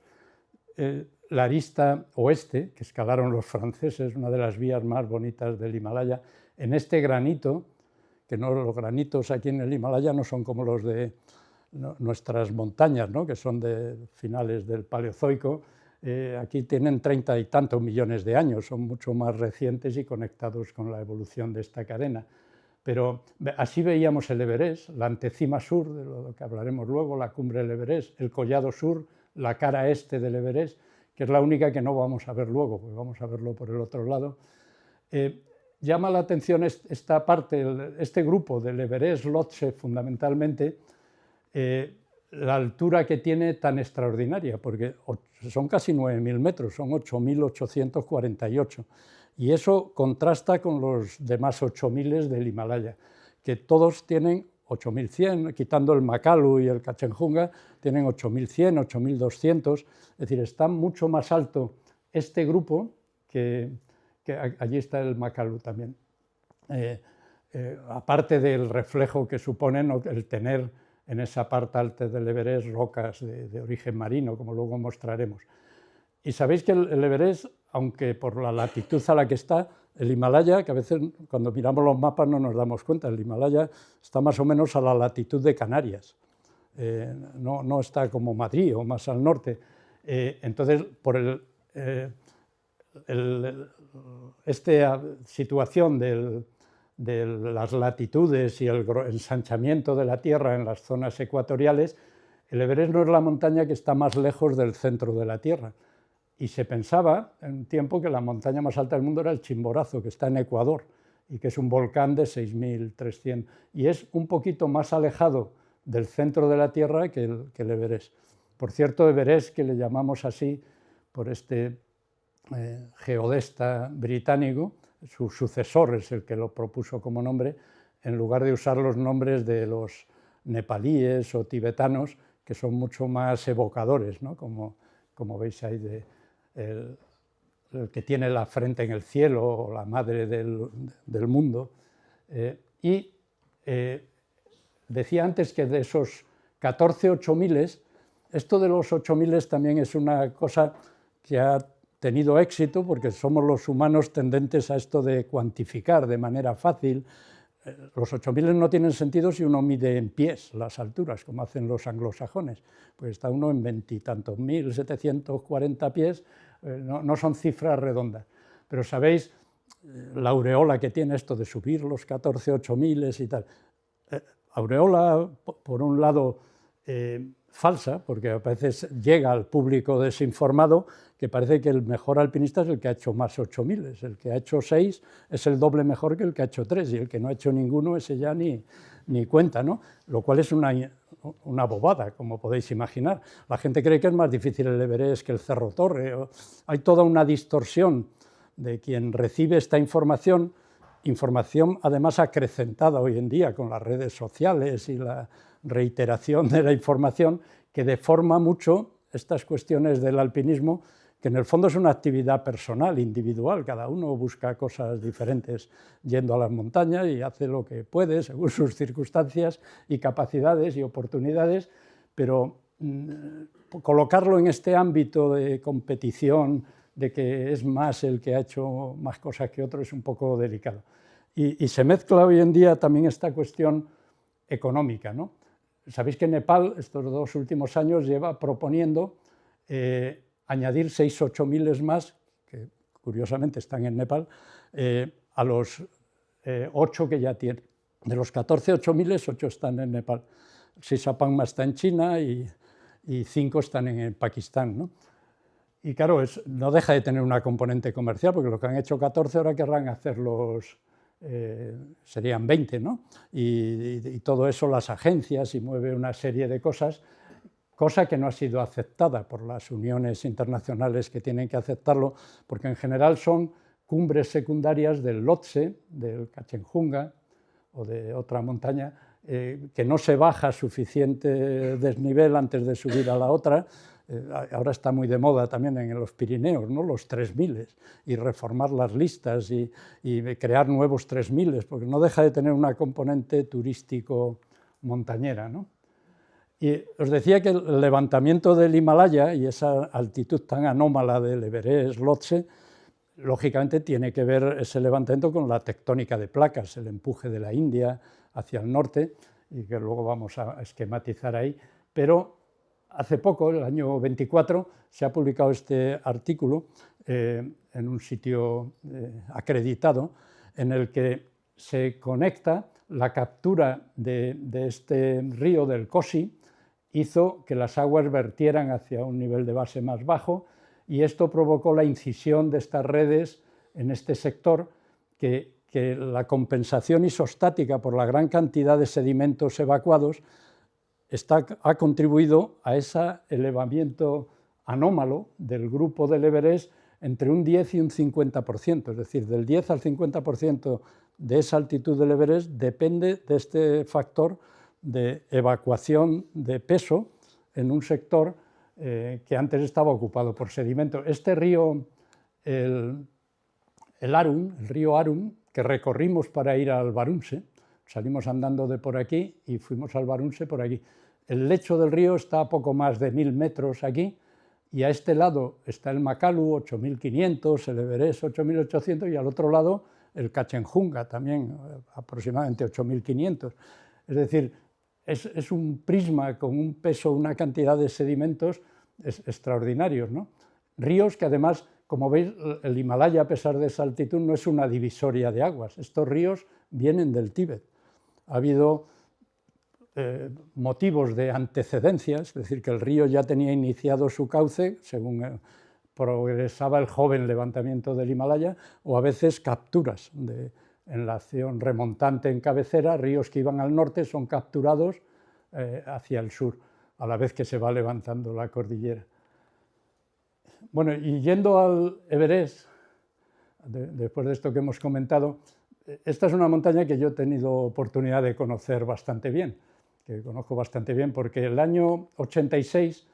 la arista oeste, que escalaron los franceses, una de las vías más bonitas del Himalaya, en este granito, que no, los granitos aquí en el Himalaya no son como los de nuestras montañas, ¿no? Que son de finales del Paleozoico, aquí tienen 30 y tantos millones de años, son mucho más recientes y conectados con la evolución de esta cadena. Pero así veíamos el Everest, la antecima sur, de lo que hablaremos luego, la cumbre del Everest, el collado sur, la cara este del Everest, que es la única que no vamos a ver luego, porque vamos a verlo por el otro lado. Llama la atención esta parte, este grupo del Everest Lhotse fundamentalmente, la altura que tiene tan extraordinaria, porque son casi 9.000 metros, son 8.848. Y eso contrasta con los demás 8.000 del Himalaya, que todos tienen 8.100, quitando el Makalu y el Kachenjunga, tienen 8.100, 8.200, es decir, está mucho más alto este grupo que allí está el Makalu también. Aparte del reflejo que supone el tener en esa parte alta del Everest rocas de origen marino, como luego mostraremos. Y sabéis que el Everest, aunque por la latitud a la que está, el Himalaya, que a veces cuando miramos los mapas no nos damos cuenta, el Himalaya está más o menos a la latitud de Canarias, no está como Madrid o más al norte. Entonces, por esta situación de las latitudes y el ensanchamiento de la Tierra en las zonas ecuatoriales, el Everest no es la montaña que está más lejos del centro de la Tierra. Y se pensaba en un tiempo que la montaña más alta del mundo era el Chimborazo, que está en Ecuador, y que es un volcán de 6.300. Y es un poquito más alejado del centro de la Tierra que el Everest. Por cierto, Everest, que le llamamos así por este geodesta británico, su sucesor es el que lo propuso como nombre, en lugar de usar los nombres de los nepalíes o tibetanos, que son mucho más evocadores, ¿no? Como veis ahí, el que tiene la frente en el cielo, o la madre del mundo. Decía antes que de esos 14 8000, esto de los 8000 también es una cosa que ha tenido éxito, porque somos los humanos tendentes a esto de cuantificar de manera fácil. Los 8000 no tienen sentido si uno mide en pies las alturas, como hacen los anglosajones, pues está uno en 20 y tantos mil, 740 pies, no son cifras redondas. Pero sabéis la aureola que tiene esto de subir los 14 8000 y tal. Aureola, por un lado, falsa, porque a veces llega al público desinformado que parece que el mejor alpinista es el que ha hecho más 8000, el que ha hecho 6 es el doble mejor que el que ha hecho 3, y el que no ha hecho ninguno, ese ya ni cuenta, ¿no? Lo cual es una bobada, como podéis imaginar. La gente cree que es más difícil el Everest que el Cerro Torre. Hay toda una distorsión de quien recibe esta información además acrecentada hoy en día con las redes sociales y la reiteración de la información, que deforma mucho estas cuestiones del alpinismo, que en el fondo es una actividad personal, individual. Cada uno busca cosas diferentes yendo a las montañas y hace lo que puede según sus circunstancias y capacidades y oportunidades, pero colocarlo en este ámbito de competición, de que es más el que ha hecho más cosas que otro, es un poco delicado. Y se mezcla hoy en día también esta cuestión económica, ¿no? Sabéis que Nepal, estos 2 últimos años, lleva proponiendo añadir 6 8000 más, que curiosamente están en Nepal, a los 8 que ya tiene. De los 14 8000, 8 están en Nepal. Sisapangma está en China y 5 están en Pakistán, ¿no? Y claro, no deja de tener una componente comercial, porque lo que han hecho 14 ahora querrán hacerlos, serían 20, ¿no? Y todo eso las agencias, y mueve una serie de cosas, cosa que no ha sido aceptada por las uniones internacionales que tienen que aceptarlo, porque en general son cumbres secundarias del Lhotse, del Kanchenjunga o de otra montaña, que no se baja suficiente desnivel antes de subir a la otra. Ahora está muy de moda también en los Pirineos, ¿no? Los 3000, y reformar las listas y crear nuevos 3000, porque no deja de tener una componente turístico montañera, ¿no? Y os decía que el levantamiento del Himalaya y esa altitud tan anómala del Everest, Lhotse, lógicamente tiene que ver ese levantamiento con la tectónica de placas, el empuje de la India hacia el norte, y que luego vamos a esquematizar ahí, pero hace poco, el año 24, se ha publicado este artículo en un sitio acreditado, en el que se conecta la captura de este río del Kosi, hizo que las aguas vertieran hacia un nivel de base más bajo, y esto provocó la incisión de estas redes en este sector, que la compensación isostática por la gran cantidad de sedimentos evacuados ha contribuido a ese elevamiento anómalo del grupo del Everest entre un 10 y un 50%, es decir, del 10 al 50% de esa altitud del Everest depende de este factor de evacuación de peso en un sector que antes estaba ocupado por sedimento. Este río, el río Arun, que recorrimos para ir al Varunse, salimos andando de por aquí y fuimos al Varunse por aquí. El lecho del río está a poco más de 1000 metros aquí, y a este lado está el Makalu, 8500, el Everest, 8800, y al otro lado el Kanchenjunga, también aproximadamente 8500. Es decir, es un prisma con un peso, una cantidad de sedimentos extraordinarios, ¿no? Ríos que además, como veis, el Himalaya, a pesar de esa altitud, no es una divisoria de aguas. Estos ríos vienen del Tíbet. Ha habido motivos de antecedencia, es decir, que el río ya tenía iniciado su cauce según progresaba el joven levantamiento del Himalaya, o a veces capturas en la acción remontante en cabecera, ríos que iban al norte son capturados hacia el sur, a la vez que se va levantando la cordillera. Bueno, y yendo al Everest, después de esto que hemos comentado, esta es una montaña que yo he tenido oportunidad de conocer bastante bien, que conozco bastante bien, porque el año 86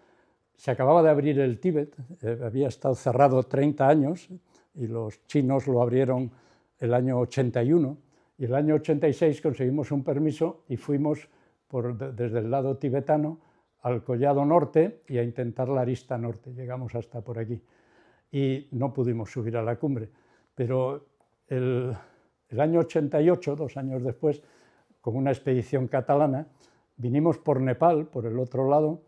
se acababa de abrir el Tíbet, había estado cerrado 30 años, y los chinos lo abrieron el año 81, y el año 86 conseguimos un permiso y fuimos desde el lado tibetano al Collado Norte y a intentar la arista norte. Llegamos hasta por aquí y no pudimos subir a la cumbre, pero el año 88, 2 años después, con una expedición catalana, vinimos por Nepal, por el otro lado.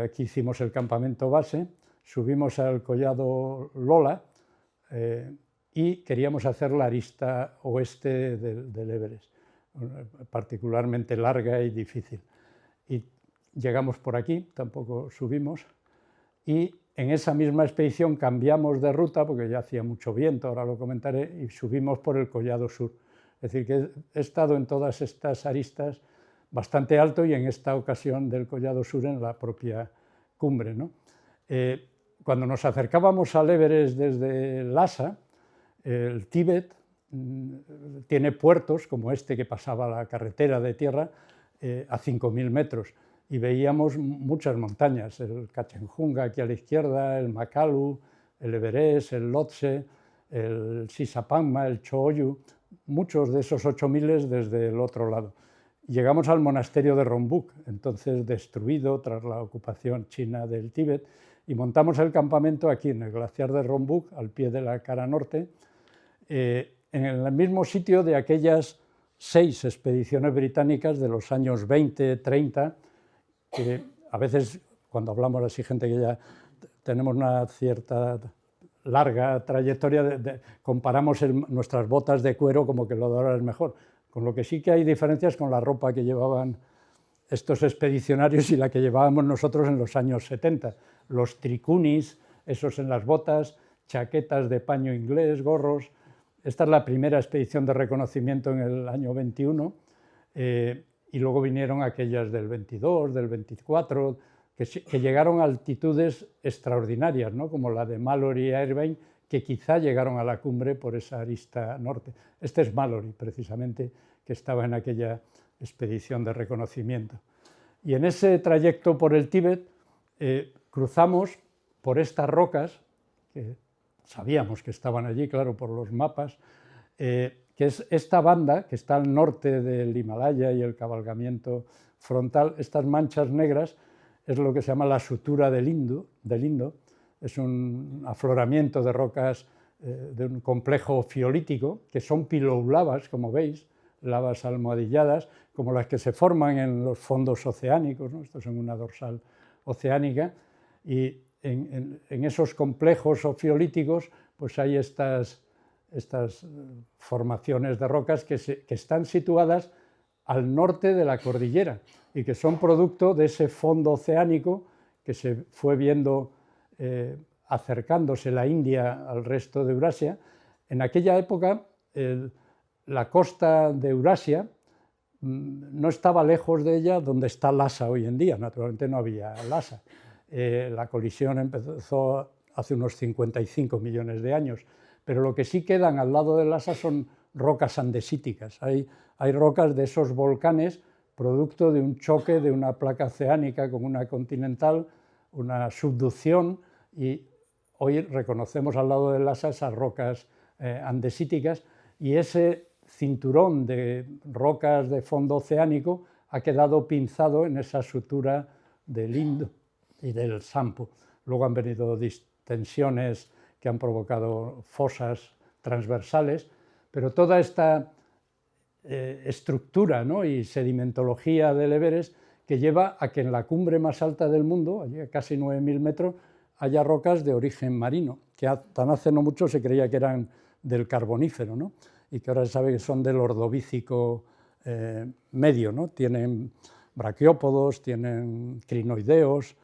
Aquí hicimos el campamento base, subimos al Collado Lola y queríamos hacer la arista oeste del Everest, particularmente larga y difícil. Y llegamos por aquí, tampoco subimos, y en esa misma expedición cambiamos de ruta, porque ya hacía mucho viento, ahora lo comentaré, y subimos por el Collado Sur. Es decir, que he estado en todas estas aristas bastante alto y en esta ocasión del Collado Sur en la propia cumbre, ¿no? Cuando nos acercábamos al Everest desde Lhasa, el Tíbet tiene puertos como este que pasaba la carretera de tierra a 5.000 metros y veíamos muchas montañas, el Kanchenjunga aquí a la izquierda, el Makalu, el Everest, el Lhotse, el Sisapangma, el Choyu, muchos de esos 8.000 desde el otro lado. Llegamos al monasterio de Rongbuk, entonces destruido tras la ocupación china del Tíbet, y montamos el campamento aquí en el glaciar de Rongbuk, al pie de la cara norte, en el mismo sitio de aquellas 6 expediciones británicas de los años 20, 30, que a veces cuando hablamos así, gente que ya tenemos una cierta larga trayectoria, comparamos nuestras botas de cuero como que lo de ahora es mejor, con lo que sí que hay diferencias con la ropa que llevaban estos expedicionarios y la que llevábamos nosotros en los años 70. Los tricunis, esos en las botas, chaquetas de paño inglés, gorros. Esta es la primera expedición de reconocimiento en el año 21, y luego vinieron aquellas del 22, del 24, que llegaron a altitudes extraordinarias, ¿no? Como la de Mallory y Irvine, que quizá llegaron a la cumbre por esa arista norte. Este es Mallory, precisamente, que estaba en aquella expedición de reconocimiento. Y en ese trayecto por el Tíbet cruzamos por estas rocas, que sabíamos que estaban allí, claro, por los mapas, que es esta banda que está al norte del Himalaya y el cabalgamiento frontal. Estas manchas negras es lo que se llama la sutura del Indo, es un afloramiento de rocas de un complejo fiolítico, que son piloulavas, como veis, lavas almohadilladas, como las que se forman en los fondos oceánicos, ¿no? Esto es en una dorsal oceánica, y en esos complejos fiolíticos pues hay estas formaciones de rocas que están situadas al norte de la cordillera y que son producto de ese fondo oceánico que se fue viendo acercándose la India al resto de Eurasia. En aquella época la costa de Eurasia no estaba lejos de ella donde está Lhasa hoy en día, naturalmente no había Lhasa. La colisión empezó hace unos 55 millones de años, pero lo que sí quedan al lado de Lhasa son rocas andesíticas. Hay rocas de esos volcanes producto de un choque de una placa oceánica con una continental, una subducción, y hoy reconocemos al lado de Lhasa esas rocas andesíticas, y ese cinturón de rocas de fondo oceánico ha quedado pinzado en esa sutura del Indo y del Sampo. Luego han venido distensiones que han provocado fosas transversales, pero toda esta estructura, ¿no? y sedimentología del Everest que lleva a que en la cumbre más alta del mundo, allí a casi 9.000 metros, haya rocas de origen marino, que tan hace no mucho se creía que eran del Carbonífero, ¿no? y que ahora se sabe que son del Ordovícico medio, ¿no? Tienen braquiópodos, tienen crinoideos,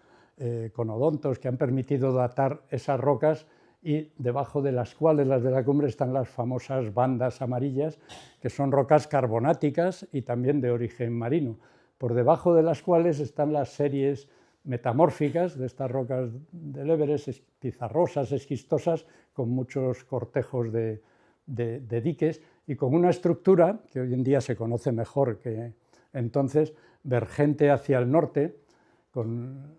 conodontos, que han permitido datar esas rocas, y debajo de las cuales, las de la cumbre, están las famosas bandas amarillas, que son rocas carbonáticas y también de origen marino, por debajo de las cuales están las series metamórficas de estas rocas del Everest, pizarrosas, esquistosas, con muchos cortejos de diques y con una estructura que hoy en día se conoce mejor que entonces, vergente hacia el norte, con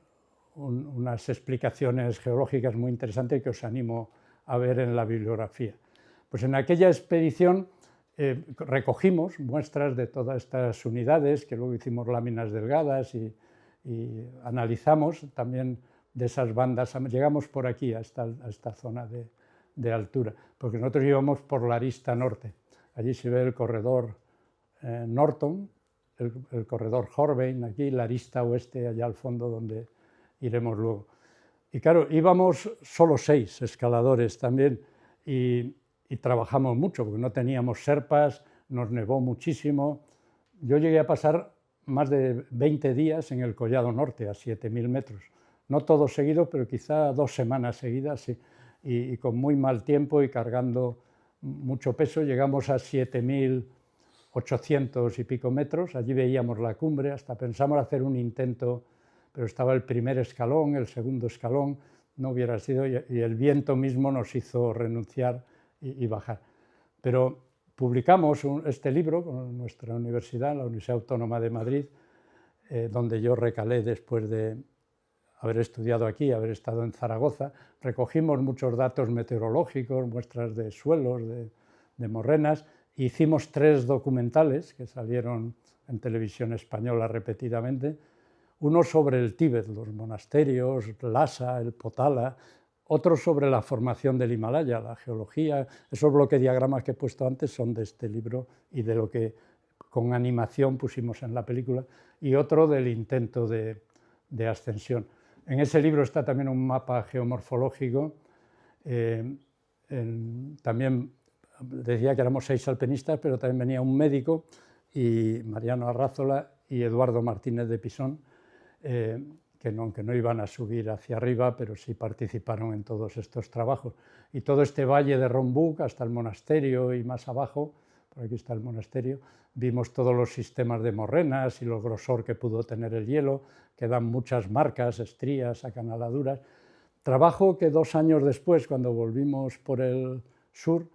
unas explicaciones geológicas muy interesantes que os animo a ver en la bibliografía. Pues en aquella expedición recogimos muestras de todas estas unidades, que luego hicimos láminas delgadas y analizamos también de esas bandas. Llegamos por aquí a esta zona de altura, porque nosotros íbamos por la arista norte. Allí se ve el corredor Norton, el corredor Horbein, aquí la arista oeste, allá al fondo, donde iremos luego. Y claro, íbamos solo 6 escaladores también, y trabajamos mucho, porque no teníamos serpas, nos nevó muchísimo. Yo llegué a pasar más de 20 días en el Collado Norte, a 7.000 metros. No todos seguidos, pero quizá 2 semanas seguidas, sí. Y con muy mal tiempo y cargando mucho peso, llegamos a 7.800 y pico metros, allí veíamos la cumbre, hasta pensamos hacer un intento, pero estaba el primer escalón, el segundo escalón, no hubiera sido, y el viento mismo nos hizo renunciar y bajar. Pero publicamos este libro con nuestra universidad, la Universidad Autónoma de Madrid, donde yo recalé después de haber estudiado aquí, haber estado en Zaragoza. Recogimos muchos datos meteorológicos, muestras de suelos, de morrenas. Hicimos 3 documentales que salieron en televisión española repetidamente. Uno sobre el Tíbet, los monasterios, Lhasa, el Potala. Otro sobre la formación del Himalaya, la geología. Esos bloquediagramas que he puesto antes son de este libro y de lo que con animación pusimos en la película. Y otro del intento de ascensión. En ese libro está también un mapa geomorfológico. También decía que éramos 6 alpinistas, pero también venía un médico, y Mariano Arrázola y Eduardo Martínez de Pisón, que no iban a subir hacia arriba, pero sí participaron en todos estos trabajos. Y todo este valle de Rombuc hasta el monasterio y más abajo, por aquí está el monasterio, vimos todos los sistemas de morrenas y el grosor que pudo tener el hielo, que dan muchas marcas, estrías, acanaladuras. Trabajo que 2 años después, cuando volvimos por el sur,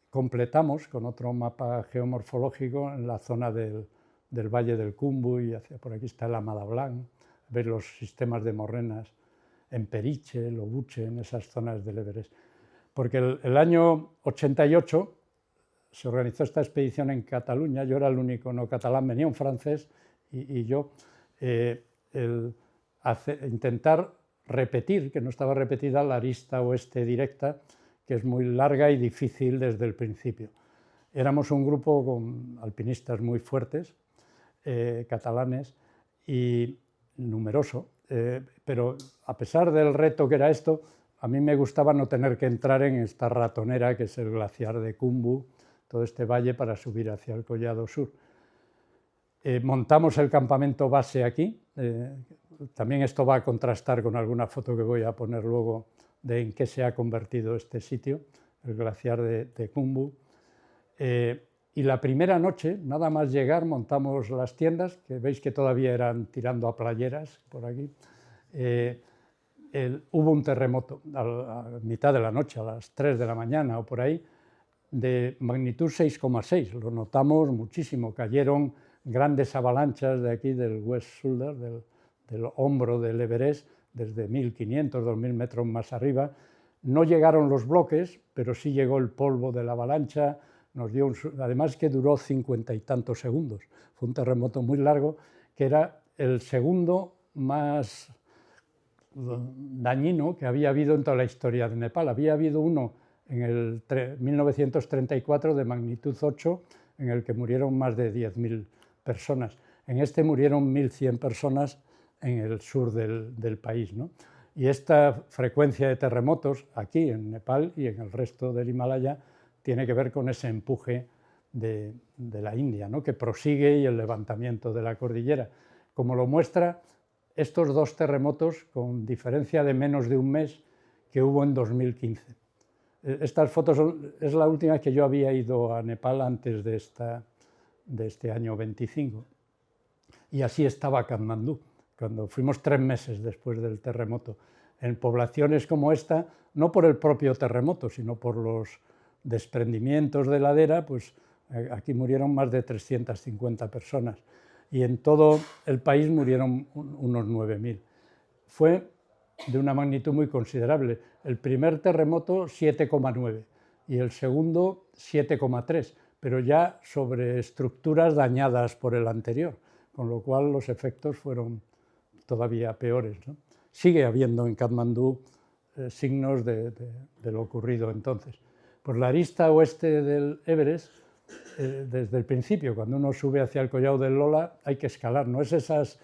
completamos con otro mapa geomorfológico en la zona del Valle del Khumbu, y hacia por aquí está el Amadablan, ver los sistemas de morrenas en Periche, Lobuche, en esas zonas del Everest. Porque el año 88 se organizó esta expedición en Cataluña, yo era el único no catalán, venía un francés y yo, intentar repetir, que no estaba repetida, la arista oeste directa, que es muy larga y difícil desde el principio. Éramos un grupo con alpinistas muy fuertes, catalanes, y numeroso, pero a pesar del reto que era esto, a mí me gustaba no tener que entrar en esta ratonera que es el glaciar de Khumbu, todo este valle para subir hacia el Collado Sur. Montamos el campamento base aquí, también esto va a contrastar con alguna foto que voy a poner luego de en qué se ha convertido este sitio, el glaciar de Khumbu. Y la primera noche, nada más llegar, montamos las tiendas, que veis que todavía eran tirando a playeras por aquí. Hubo un terremoto a mitad de la noche, a las 3 de la mañana o por ahí, de magnitud 6,6. Lo notamos muchísimo. Cayeron grandes avalanchas de aquí, del West Shoulder, del hombro del Everest, desde 1.500, 2.000 metros más arriba. No llegaron los bloques, pero sí llegó el polvo de la avalancha. Nos dio además que duró 50 y tantos segundos. Fue un terremoto muy largo, que era el segundo más dañino que había habido en toda la historia de Nepal. Había habido uno en el 1934 de magnitud 8, en el que murieron más de 10.000 personas. En este murieron 1.100 personas en el sur del país, ¿no? Y esta frecuencia de terremotos aquí en Nepal y en el resto del Himalaya tiene que ver con ese empuje de la India, ¿no?, que prosigue, y el levantamiento de la cordillera, como lo muestra estos 2 terremotos con diferencia de menos de un mes que hubo en 2015. Estas fotos es la última vez que yo había ido a Nepal antes de este año 25. Y así estaba Katmandú, cuando fuimos 3 meses después del terremoto. En poblaciones como esta, no por el propio terremoto, sino por los desprendimientos de ladera, pues aquí murieron más de 350 personas. Y en todo el país murieron unos 9.000. Fue de una magnitud muy considerable. El primer terremoto 7,9 y el segundo 7,3, pero ya sobre estructuras dañadas por el anterior, con lo cual los efectos fueron todavía peores, ¿no? Sigue habiendo en Katmandú signos de lo ocurrido entonces. Pues la arista oeste del Everest, desde el principio, cuando uno sube hacia el Collado del Lola, hay que escalar, no es esas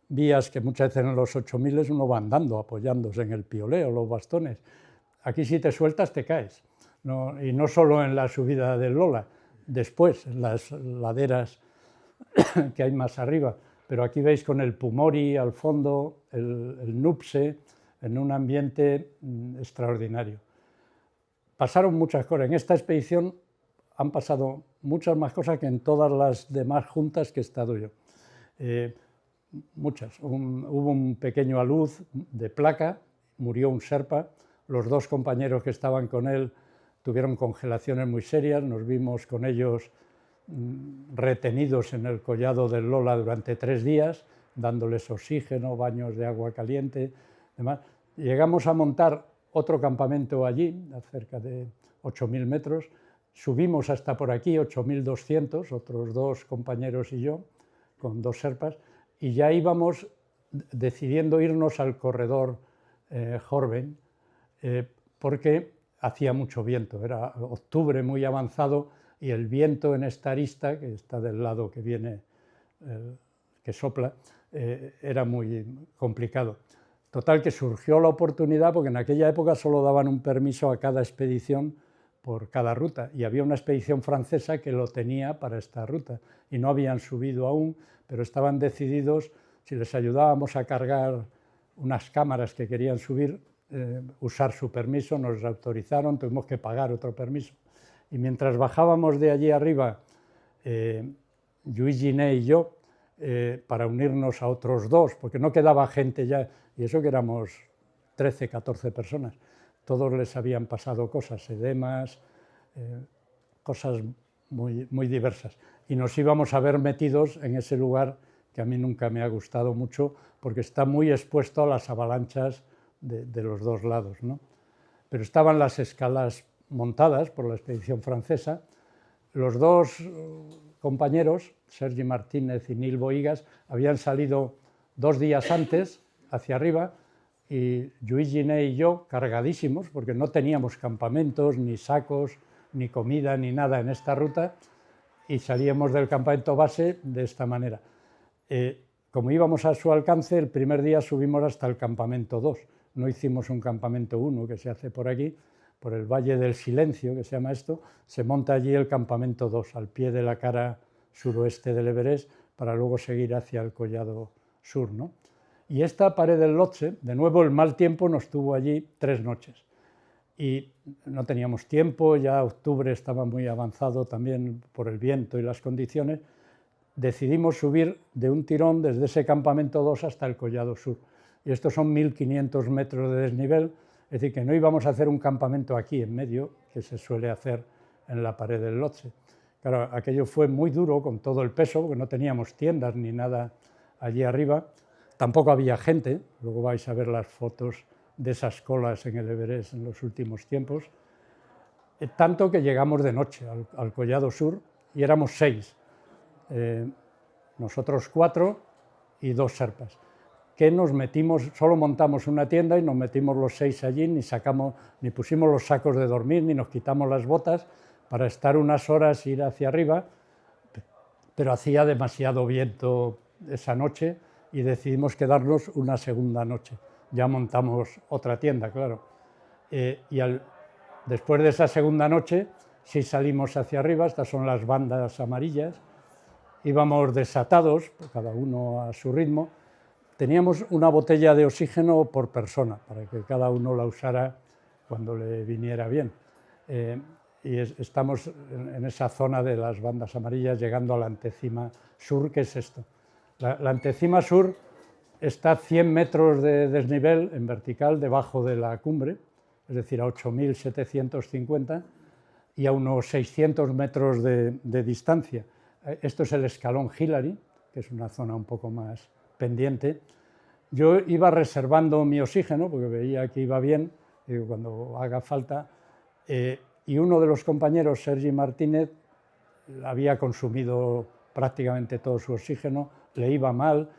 vías que muchas veces en los 8.000 uno va andando, apoyándose en el piolé o los bastones. Aquí si te sueltas te caes, ¿no? Y no solo en la subida del Lola, después en las laderas que hay más arriba. pero aquí veis con el Pumori al fondo, el Nupse, en un ambiente extraordinario. Pasaron muchas cosas. En esta expedición han pasado muchas más cosas que en todas las demás juntas que he estado yo. Muchas. Hubo un pequeño alud de placa, murió un Sherpa, los 2 compañeros que estaban con él tuvieron congelaciones muy serias, nos vimos con ellos retenidos en el collado del Lola durante 3 días, dándoles oxígeno, baños de agua caliente, demás. Llegamos a montar otro campamento allí, a cerca de 8.000 metros, subimos hasta por aquí, 8.200, otros 2 compañeros y yo, con 2 Sherpas, y ya íbamos decidiendo irnos al corredor Horben, porque hacía mucho viento, era octubre muy avanzado y el viento en esta arista, que está del lado que viene, que sopla, era muy complicado. Total, que surgió la oportunidad, porque en aquella época solo daban un permiso a cada expedición por cada ruta, y había una expedición francesa que lo tenía para esta ruta, y no habían subido aún, pero estaban decididos, si les ayudábamos a cargar unas cámaras que querían subir, usar su permiso, nos autorizaron, tuvimos que pagar otro permiso. Y mientras bajábamos de allí arriba, Lluís Giner y yo, para unirnos a otros 2, porque no quedaba gente ya, y eso que éramos 13, 14 personas, todos les habían pasado cosas, edemas, cosas muy diversas. Y nos íbamos a ver metidos en ese lugar que a mí nunca me ha gustado mucho, porque está muy expuesto a las avalanchas de los 2 lados, ¿no? Pero estaban las escalas montadas por la expedición francesa. Los 2 compañeros, Sergi Martínez y Nil Bohigas, habían salido 2 días antes hacia arriba, y Lluís Giner y yo, cargadísimos, porque no teníamos campamentos, ni sacos, ni comida, ni nada en esta ruta, y salíamos del campamento base de esta manera. Como íbamos a su alcance, el primer día subimos hasta el campamento 2, no hicimos un campamento 1 que se hace por aquí, por el Valle del Silencio, que se llama esto, se monta allí el campamento 2, al pie de la cara suroeste del Everest, para luego seguir hacia el Collado Sur, ¿no? Y esta pared del Lhotse, de nuevo el mal tiempo nos tuvo allí 3 noches. Y no teníamos tiempo, ya octubre estaba muy avanzado también por el viento y las condiciones. Decidimos subir de un tirón desde ese campamento 2 hasta el Collado Sur. Y estos son 1.500 metros de desnivel, es decir, que no íbamos a hacer un campamento aquí en medio, que se suele hacer en la pared del Lhotse. Claro, aquello fue muy duro con todo el peso, porque no teníamos tiendas ni nada allí arriba. Tampoco había gente, luego vais a ver las fotos de esas colas en el Everest en los últimos tiempos. Tanto que llegamos de noche al Collado Sur y éramos 6. Nosotros 4 y 2 Sherpas, que nos metimos, solo montamos una tienda y nos metimos los 6 allí, ni pusimos los sacos de dormir, ni nos quitamos las botas para estar unas horas e ir hacia arriba, pero hacía demasiado viento esa noche y decidimos quedarnos una segunda noche. Ya montamos otra tienda, claro. Después de esa segunda noche, sí salimos hacia arriba, estas son las bandas amarillas, íbamos desatados, cada uno a su ritmo. Teníamos una botella de oxígeno por persona, para que cada uno la usara cuando le viniera bien. Y estamos en esa zona de las bandas amarillas, llegando a la antecima sur, que es esto. La antecima sur está a 100 metros de desnivel en vertical debajo de la cumbre, es decir, a 8.750, y a unos 600 metros de distancia. Esto es el escalón Hillary, que es una zona un poco más pendiente. Yo iba reservando mi oxígeno, porque veía que iba bien, digo, cuando haga falta, y uno de los compañeros, Sergi Martínez, había consumido prácticamente todo su oxígeno, le iba mal,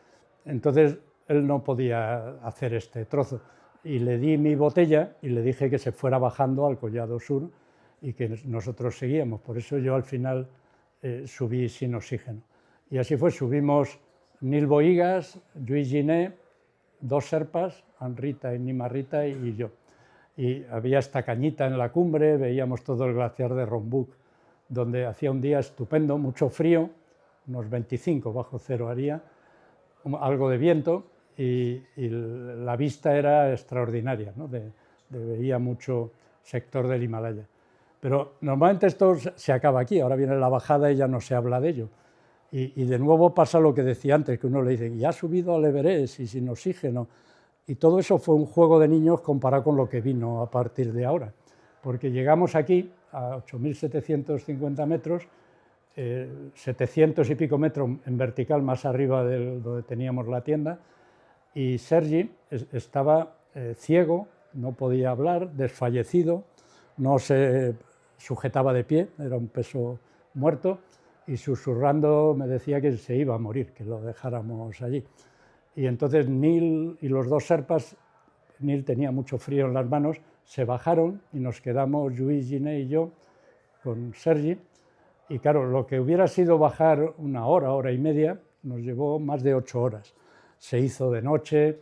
entonces él no podía hacer este trozo. Y le di mi botella y le dije que se fuera bajando al Collado Sur y que nosotros seguíamos. Por eso yo al final subí sin oxígeno. Y así fue, subimos Nil Bohigas, Lluís Giner, 2 Sherpas, Anrita y Nimarrita y yo. Y había esta cañita en la cumbre, veíamos todo el glaciar de Rongbuk, donde hacía un día estupendo, mucho frío, unos 25 bajo cero haría, algo de viento y la vista era extraordinaria, ¿no? Veía mucho sector del Himalaya. Pero normalmente esto se acaba aquí, ahora viene la bajada y ya no se habla de ello. Y de nuevo pasa lo que decía antes, que uno le dice, ya ha subido al Everest y sin oxígeno. Y todo eso fue un juego de niños comparado con lo que vino a partir de ahora. Porque llegamos aquí a 8.750 metros, 700 y pico metros en vertical más arriba de donde teníamos la tienda, y Sergi estaba ciego, no podía hablar, desfallecido, no se sujetaba de pie, era un peso muerto, y susurrando me decía que se iba a morir, que lo dejáramos allí. Y entonces Neil y los dos serpas, Neil tenía mucho frío en las manos, se bajaron y nos quedamos, Lluís, Giné y yo, con Sergi. Y claro, lo que hubiera sido bajar una hora, hora y media, nos llevó más de 8 horas. Se hizo de noche.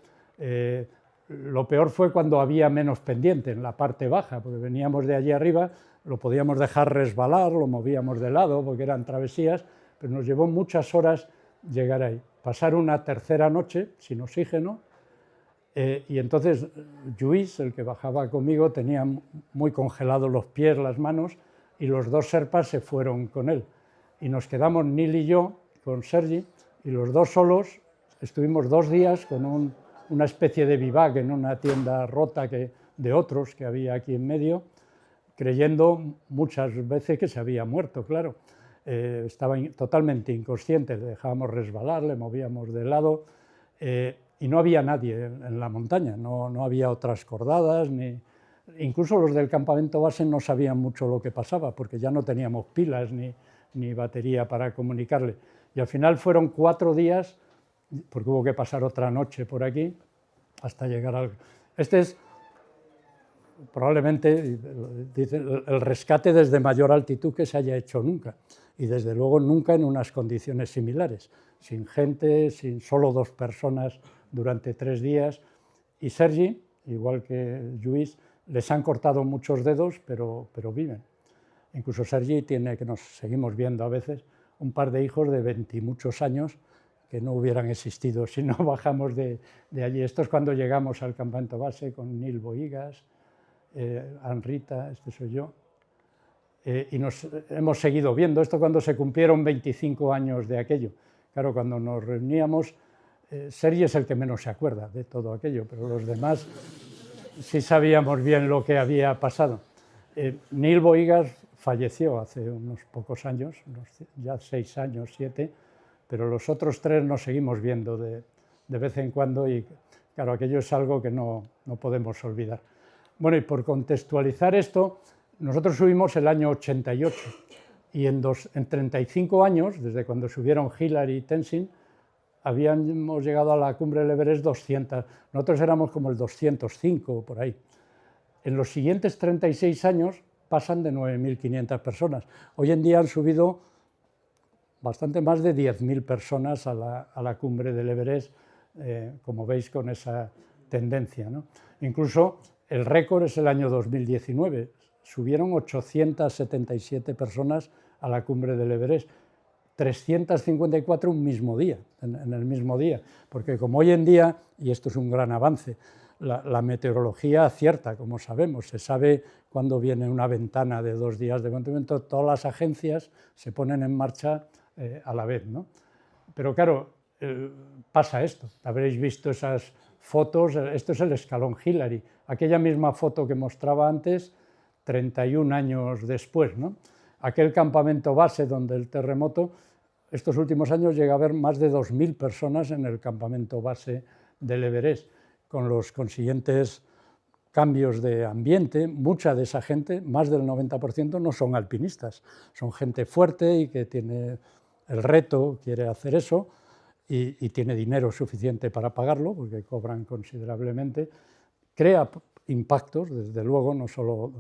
Lo peor fue cuando había menos pendiente en la parte baja, porque veníamos de allí arriba, lo podíamos dejar resbalar, lo movíamos de lado porque eran travesías, pero nos llevó muchas horas llegar ahí. Pasar una tercera noche sin oxígeno, y entonces Lluís, el que bajaba conmigo, tenía muy congelados los pies, las manos, y los dos serpas se fueron con él. Y nos quedamos Neil y yo con Sergi, y los dos solos estuvimos 2 días con una especie de bivac en una tienda rota de otros que había aquí en medio, creyendo muchas veces que se había muerto, claro. Estaba totalmente inconsciente, le dejábamos resbalar, le movíamos de lado, y no había nadie en la montaña, no había otras cordadas, incluso los del campamento base no sabían mucho lo que pasaba, porque ya no teníamos pilas ni batería para comunicarle. Y al final fueron 4 días, porque hubo que pasar otra noche por aquí, hasta llegar al... Este es probablemente el rescate desde mayor altitud que se haya hecho nunca, y desde luego nunca en unas condiciones similares, sin gente, sin solo 2 personas durante 3 días. Y Sergi, igual que Lluís, les han cortado muchos dedos, pero viven. Incluso Sergi tiene, que nos seguimos viendo a veces, un par de hijos de 20 y muchos años que no hubieran existido si no bajamos de allí. Esto es cuando llegamos al campamento base con Neil Bohigas, Anrita, este soy yo, y nos hemos seguido viendo. Esto cuando se cumplieron 25 años de aquello. Claro, cuando nos reuníamos, Sergi es el que menos se acuerda de todo aquello, pero los demás sí sabíamos bien lo que había pasado. Neil Bohigas falleció hace unos pocos años, ya 6 años, 7, pero los otros 3 nos seguimos viendo de vez en cuando, y claro, aquello es algo que no podemos olvidar. Bueno, y por contextualizar esto, nosotros subimos el año 88, y en 35 años, desde cuando subieron Hillary y Tenzin, habíamos llegado a la cumbre del Everest 200, nosotros éramos como el 205 por ahí. En los siguientes 36 años pasan de 9.500 personas. Hoy en día han subido bastante más de 10.000 personas a la cumbre del Everest, como veis, con esa tendencia, ¿no? Incluso el récord es el año 2019, subieron 877 personas a la cumbre del Everest, 354 un mismo día, en el mismo día, porque como hoy en día, y esto es un gran avance, la meteorología acierta, como sabemos, se sabe cuándo viene una ventana de 2 días de mantenimiento, todas las agencias se ponen en marcha a la vez, ¿no? Pero claro, pasa esto, habréis visto esas fotos, esto es el escalón Hillary, aquella misma foto que mostraba antes, 31 años después, ¿no? Aquel campamento base donde el terremoto, estos últimos años llega a haber más de 2.000 personas en el campamento base del Everest, con los consiguientes cambios de ambiente. Mucha de esa gente, más del 90%, no son alpinistas, son gente fuerte y que tiene el reto, quiere hacer eso, y tiene dinero suficiente para pagarlo, porque cobran considerablemente. Crea impactos, desde luego, no solo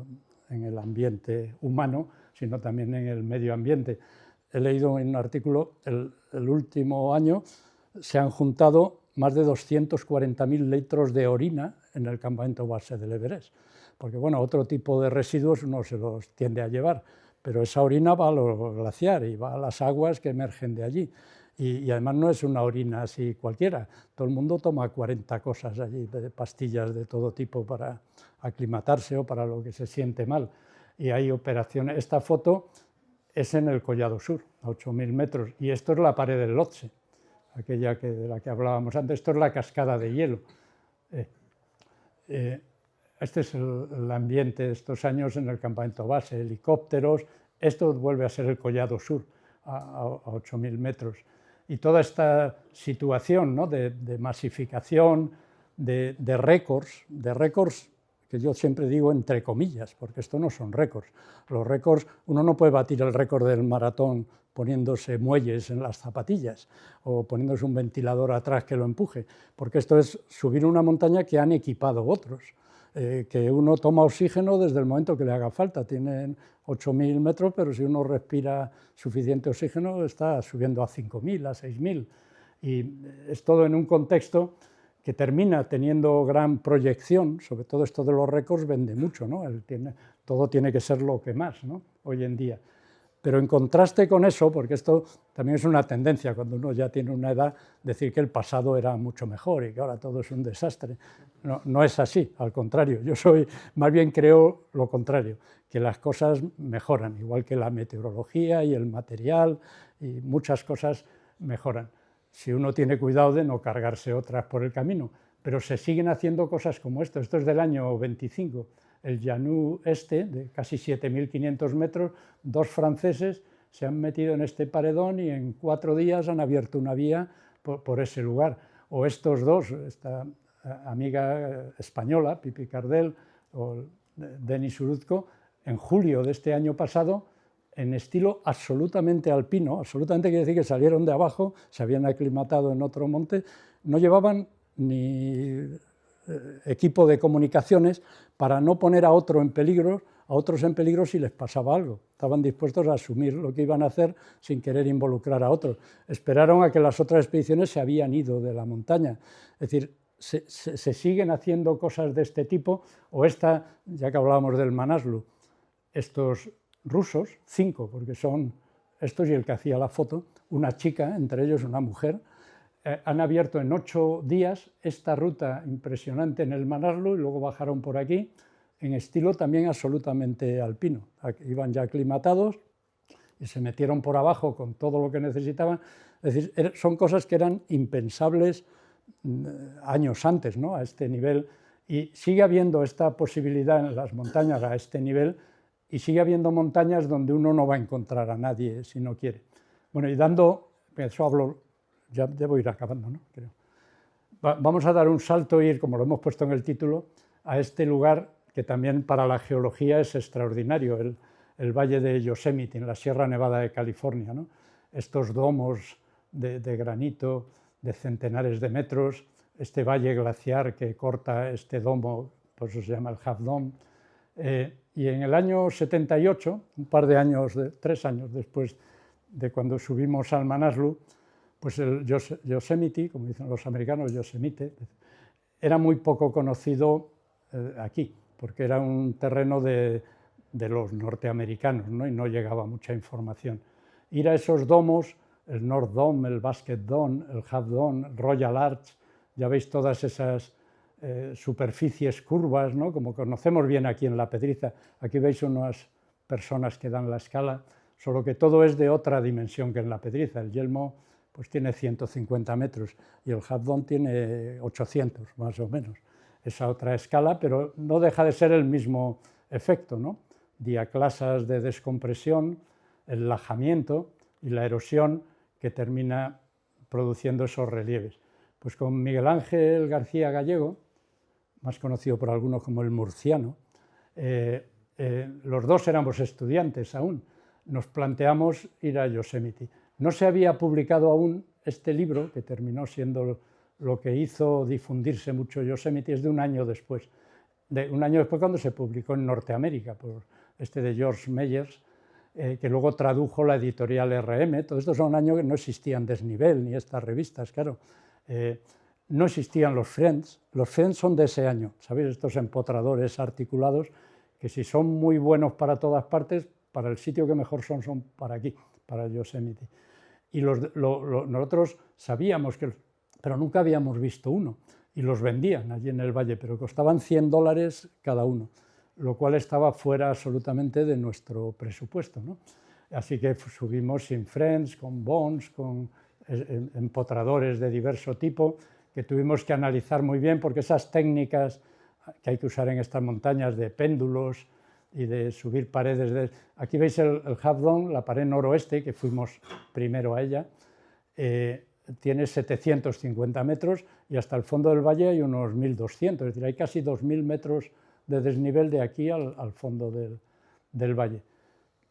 en el ambiente humano, sino también en el medio ambiente. He leído en un artículo, el último año se han juntado más de 240.000 litros de orina en el campamento base del Everest, porque bueno, otro tipo de residuos no se los tiende a llevar, pero esa orina va a los glaciares y va a las aguas que emergen de allí. y además no es una orina así cualquiera. Todo el mundo toma 40 cosas allí, de pastillas de todo tipo para aclimatarse o para lo que se siente mal. Y hay operaciones. Esta foto es en el Collado Sur, a 8.000 metros, y esto es la pared del Lhotse, aquella de la que hablábamos antes. Esto es la cascada de hielo. Este es el ambiente de estos años en el campamento base, helicópteros. Esto vuelve a ser el Collado Sur, a 8.000 metros. Y toda esta situación, ¿no?, de masificación, de récords, que yo siempre digo entre comillas, porque esto no son récords. Los récords, uno no puede batir el récord del maratón poniéndose muelles en las zapatillas o poniéndose un ventilador atrás que lo empuje, porque esto es subir una montaña que han equipado otros, que uno toma oxígeno desde el momento que le haga falta. Tienen 8.000 metros, pero si uno respira suficiente oxígeno está subiendo a 5.000, a 6.000, y es todo en un contexto que termina teniendo gran proyección. Sobre todo esto de los récords vende mucho, ¿no? Todo tiene que ser lo que más, ¿no?, hoy en día. Pero en contraste con eso, porque esto también es una tendencia cuando uno ya tiene una edad, decir que el pasado era mucho mejor y que ahora todo es un desastre. No, no es así, al contrario. Yo más bien creo lo contrario, que las cosas mejoran, igual que la meteorología y el material, y muchas cosas mejoran. Si uno tiene cuidado de no cargarse otras por el camino, pero se siguen haciendo cosas como esto. Esto es del año 25. El Janus de casi 7.500 metros, 2 franceses se han metido en este paredón y en 4 días han abierto una vía por ese lugar. O estos dos, esta amiga española, Pipi Cardel, o Denis Uruzco, en julio de este año pasado, en estilo absolutamente alpino, absolutamente quiere decir que salieron de abajo, se habían aclimatado en otro monte, no llevaban ni equipo de comunicaciones para no poner a otros en peligro si les pasaba algo. Estaban dispuestos a asumir lo que iban a hacer sin querer involucrar a otros. Esperaron a que las otras expediciones se habían ido de la montaña. Es decir, se siguen haciendo cosas de este tipo, o esta, ya que hablábamos del Manaslu, estos rusos, 5, porque son estos y el que hacía la foto, una chica, entre ellos una mujer, han abierto en 8 días esta ruta impresionante en el Manaslu y luego bajaron por aquí en estilo también absolutamente alpino. Iban ya aclimatados y se metieron por abajo con todo lo que necesitaban. Es decir, son cosas que eran impensables años antes, ¿no?, a este nivel, y sigue habiendo esta posibilidad en las montañas a este nivel, y sigue habiendo montañas donde uno no va a encontrar a nadie si no quiere. Bueno, y eso hablo, ya debo ir acabando, ¿no?, creo. Vamos a dar un salto e ir, como lo hemos puesto en el título, a este lugar que también para la geología es extraordinario, el Valle de Yosemite, en la Sierra Nevada de California, ¿no? Estos domos de granito de centenares de metros, este valle glaciar que corta este domo, por eso se llama el Half Dome. Y en el año 78, un par de años, 3 años después de cuando subimos al Manaslu, pues el Yosemite, como dicen los americanos, Yosemite, era muy poco conocido aquí, porque era un terreno de los norteamericanos, ¿no?, y no llegaba mucha información. Ir a esos domos, el North Dome, el Basket Dome, el Half Dome, el Royal Arch, ya veis todas esas superficies curvas, ¿no?, como conocemos bien aquí en La Pedriza. Aquí veis unas personas que dan la escala, solo que todo es de otra dimensión que en La Pedriza. El Yelmo pues tiene 150 metros y el Half Dome tiene 800, más o menos. Esa otra escala, pero no deja de ser el mismo efecto, ¿no? Diaclasas de descompresión, el lajamiento y la erosión que termina produciendo esos relieves. Pues con Miguel Ángel García Gallego, más conocido por algunos como el Murciano, los dos éramos estudiantes aún, nos planteamos ir a Yosemite. No se había publicado aún este libro, que terminó siendo lo que hizo difundirse mucho Yosemite, es de un año después. Un año después cuando se publicó en Norteamérica, por este de George Meyers, que luego tradujo la editorial RM. Todo esto son años que no existían Desnivel ni estas revistas, claro. No existían los Friends. Los Friends son de ese año, ¿sabéis? Estos empotradores articulados que si son muy buenos para todas partes, para el sitio que mejor son para aquí, para Yosemite. y nosotros sabíamos que, pero nunca habíamos visto uno, y los vendían allí en el valle, pero costaban $100 cada uno, lo cual estaba fuera absolutamente de nuestro presupuesto, ¿no? Así que subimos sin friends, con bones, con empotradores de diverso tipo, que tuvimos que analizar muy bien, porque esas técnicas que hay que usar en estas montañas de péndulos y de subir paredes. Aquí veis el Half Dome, la pared noroeste, que fuimos primero a ella, tiene 750 metros y hasta el fondo del valle hay unos 1200, es decir, hay casi 2000 metros de desnivel de aquí al fondo del valle.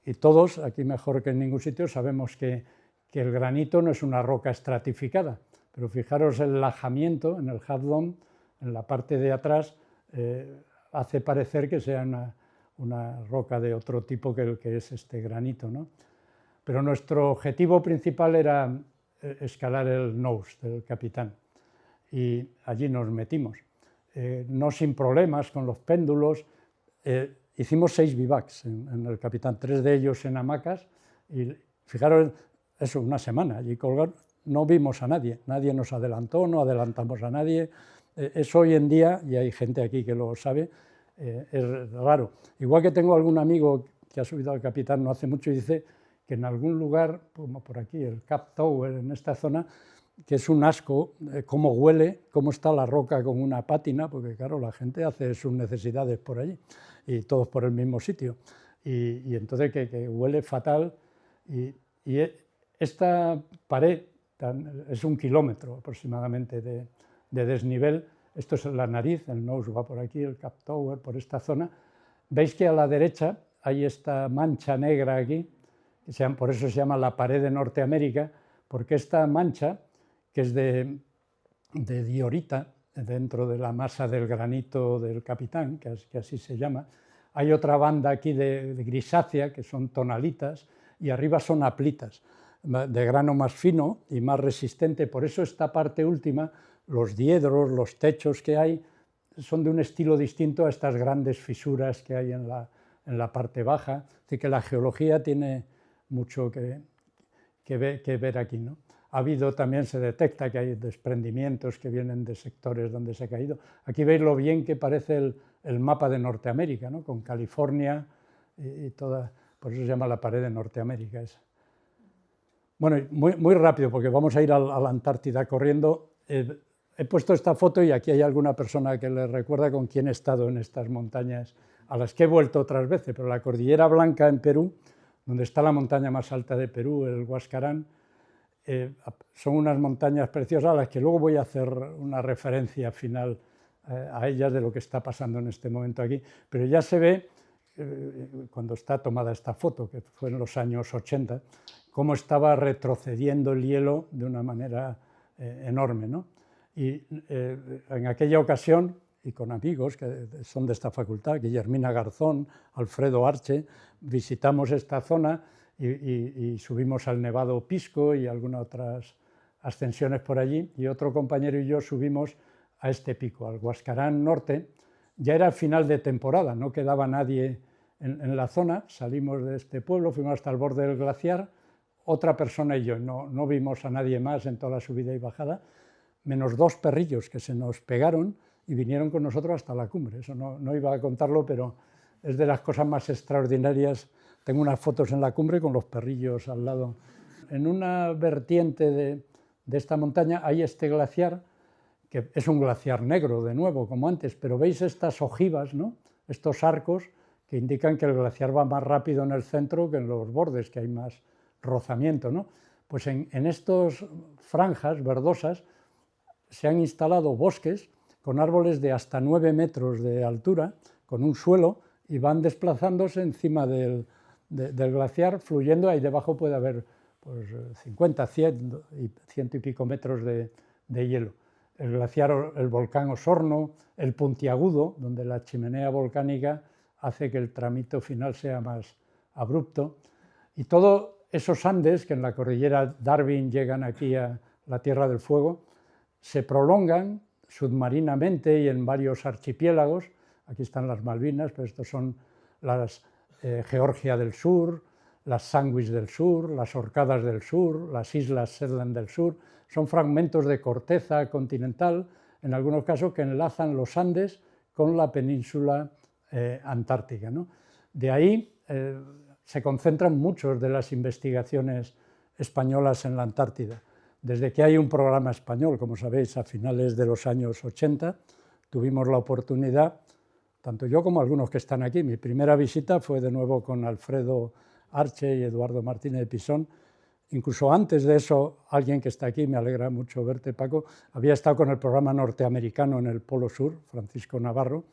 Y todos, aquí mejor que en ningún sitio, sabemos que el granito no es una roca estratificada, pero fijaros el lajamiento en el Half Dome, en la parte de atrás, hace parecer que sea una roca de otro tipo que el que es este granito, ¿no? Pero nuestro objetivo principal era escalar el Nose del Capitán, y allí nos metimos. No sin problemas con los péndulos. Hicimos 6 bivacs en el Capitán, 3 de ellos en hamacas, y fijaros, eso, una semana allí colgar, no vimos a nadie, nadie nos adelantó, no adelantamos a nadie. Eso hoy en día, y hay gente aquí que lo sabe, es raro. Igual que tengo algún amigo que ha subido al Capitán no hace mucho y dice que en algún lugar, como por aquí, el Cap Tower, en esta zona, que es un asco, cómo huele, cómo está la roca con una pátina, porque claro, la gente hace sus necesidades por allí, y todos por el mismo sitio, y entonces que huele fatal, y esta pared es 1 kilómetro aproximadamente de desnivel. Esto es la nariz, el nose va por aquí, el Cap Tower por esta zona. Veis que a la derecha hay esta mancha negra aquí, por eso se llama la pared de Norteamérica, porque esta mancha, que es de diorita, dentro de la masa del granito del Capitán, que así se llama, hay otra banda aquí de grisácea, que son tonalitas, y arriba son aplitas, de grano más fino y más resistente. Por eso esta parte última, los diedros, los techos que hay, son de un estilo distinto a estas grandes fisuras que hay en la parte baja. Así que la geología tiene mucho que ver aquí, ¿no? Ha habido también, se detecta que hay desprendimientos que vienen de sectores donde se ha caído. Aquí veis lo bien que parece el mapa de Norteamérica, ¿no? Con California y toda, por eso se llama la pared de Norteamérica esa. Bueno, muy rápido, porque vamos a ir a la Antártida corriendo. He puesto esta foto y aquí hay alguna persona que le recuerda con quién he estado en estas montañas, a las que he vuelto otras veces, pero la Cordillera Blanca en Perú, donde está la montaña más alta de Perú, el Huascarán, son unas montañas preciosas a las que luego voy a hacer una referencia final a ellas de lo que está pasando en este momento aquí, pero ya se ve, cuando está tomada esta foto, que fue en los años 80, cómo estaba retrocediendo el hielo de una manera enorme, ¿no? Y en aquella ocasión, y con amigos que son de esta facultad, Guillermina Garzón, Alfredo Arche, visitamos esta zona y subimos al Nevado Pisco y algunas otras ascensiones por allí, y otro compañero y yo subimos a este pico, al Huascarán Norte. Ya era final de temporada, no quedaba nadie en la zona, salimos de este pueblo, fuimos hasta el borde del glaciar, otra persona y yo, no vimos a nadie más en toda la subida y bajada, menos 2 perrillos que se nos pegaron y vinieron con nosotros hasta la cumbre. Eso no iba a contarlo, pero es de las cosas más extraordinarias. Tengo unas fotos en la cumbre con los perrillos al lado. En una vertiente de esta montaña hay este glaciar, que es un glaciar negro de nuevo, como antes, pero veis estas ojivas, ¿no? Estos arcos que indican que el glaciar va más rápido en el centro que en los bordes, que hay más rozamiento, ¿no? Pues en estas franjas verdosas se han instalado bosques con árboles de hasta 9 metros de altura, con un suelo, y van desplazándose encima del glaciar, fluyendo. Ahí debajo puede haber pues, 50, 100 y pico metros de hielo. El glaciar, el volcán Osorno, el Puntiagudo, donde la chimenea volcánica hace que el tramito final sea más abrupto, y todos esos Andes que en la cordillera Darwin llegan aquí a la Tierra del Fuego, se prolongan submarinamente y en varios archipiélagos. Aquí están las Malvinas, pero estos son las Georgia del Sur, las Sandwich del sur, las Orcadas del sur, las Islas Shetland del sur. Son fragmentos de corteza continental, en algunos casos, que enlazan los Andes con la península antártica, ¿no? De ahí se concentran muchas de las investigaciones españolas en la Antártida. Desde que hay un programa español, como sabéis, a finales de los años 80, tuvimos la oportunidad, tanto yo como algunos que están aquí, mi primera visita fue de nuevo con Alfredo Arche y Eduardo Martínez de Pisón. Incluso antes de eso, alguien que está aquí, me alegra mucho verte, Paco, había estado con el programa norteamericano en el Polo Sur, Francisco Navarro,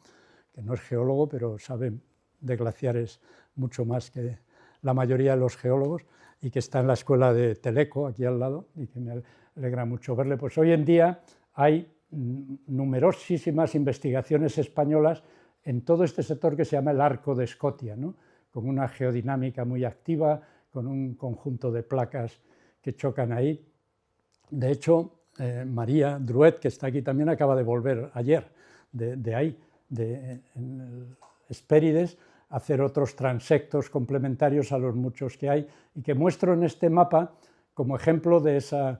que no es geólogo, pero sabe de glaciares mucho más que la mayoría de los geólogos, y que está en la escuela de Teleco, aquí al lado, y que me alegra mucho verle. Pues hoy en día hay numerosísimas investigaciones españolas en todo este sector que se llama el Arco de Escotia, ¿no? Con una geodinámica muy activa, con un conjunto de placas que chocan ahí. De hecho, María Druet, que está aquí también, acaba de volver ayer de ahí, en el Hespérides, a hacer otros transectos complementarios a los muchos que hay, y que muestro en este mapa como ejemplo de ese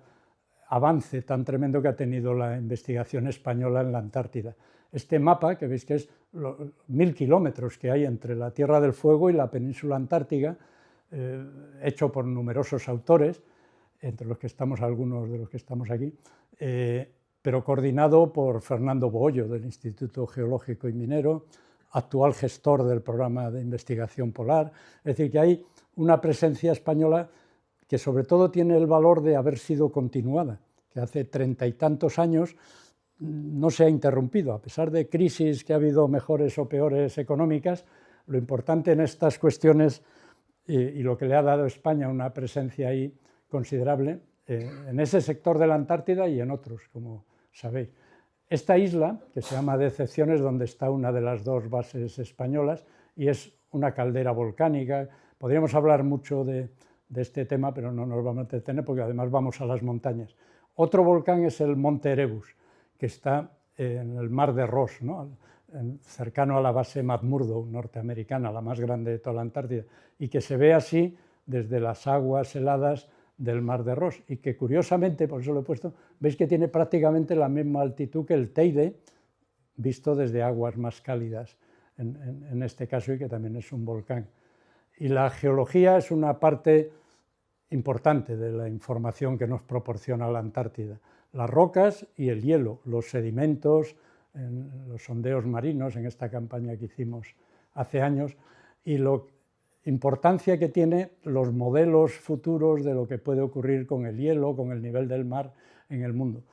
avance tan tremendo que ha tenido la investigación española en la Antártida. Este mapa, que veis que es 1000 kilómetros que hay entre la Tierra del Fuego y la península antártica, hecho por numerosos autores, entre los que estamos algunos de los que estamos aquí, pero coordinado por Fernando Boollo, del Instituto Geológico y Minero, actual gestor del programa de investigación polar. Es decir, que hay una presencia española que sobre todo tiene el valor de haber sido continuada, que hace 30 y tantos años no se ha interrumpido, a pesar de crisis que ha habido mejores o peores económicas. Lo importante en estas cuestiones y lo que le ha dado a España una presencia ahí considerable, en ese sector de la Antártida y en otros, como sabéis. Esta isla, que se llama Decepción, es donde está una de las dos bases españolas y es una caldera volcánica. Podríamos hablar mucho de este tema, pero no nos vamos a entretener porque además vamos a las montañas. Otro volcán es el Monte Erebus, que está en el Mar de Ross, ¿no? Cercano a la base McMurdo, norteamericana, la más grande de toda la Antártida, y que se ve así desde las aguas heladas del Mar de Ross, y que curiosamente, por eso lo he puesto, veis que tiene prácticamente la misma altitud que el Teide, visto desde aguas más cálidas en este caso, y que también es un volcán. Y la geología es una parte importante de la información que nos proporciona la Antártida. Las rocas y el hielo, los sedimentos, en los sondeos marinos, en esta campaña que hicimos hace años, y la importancia que tiene los modelos futuros de lo que puede ocurrir con el hielo, con el nivel del mar en el mundo.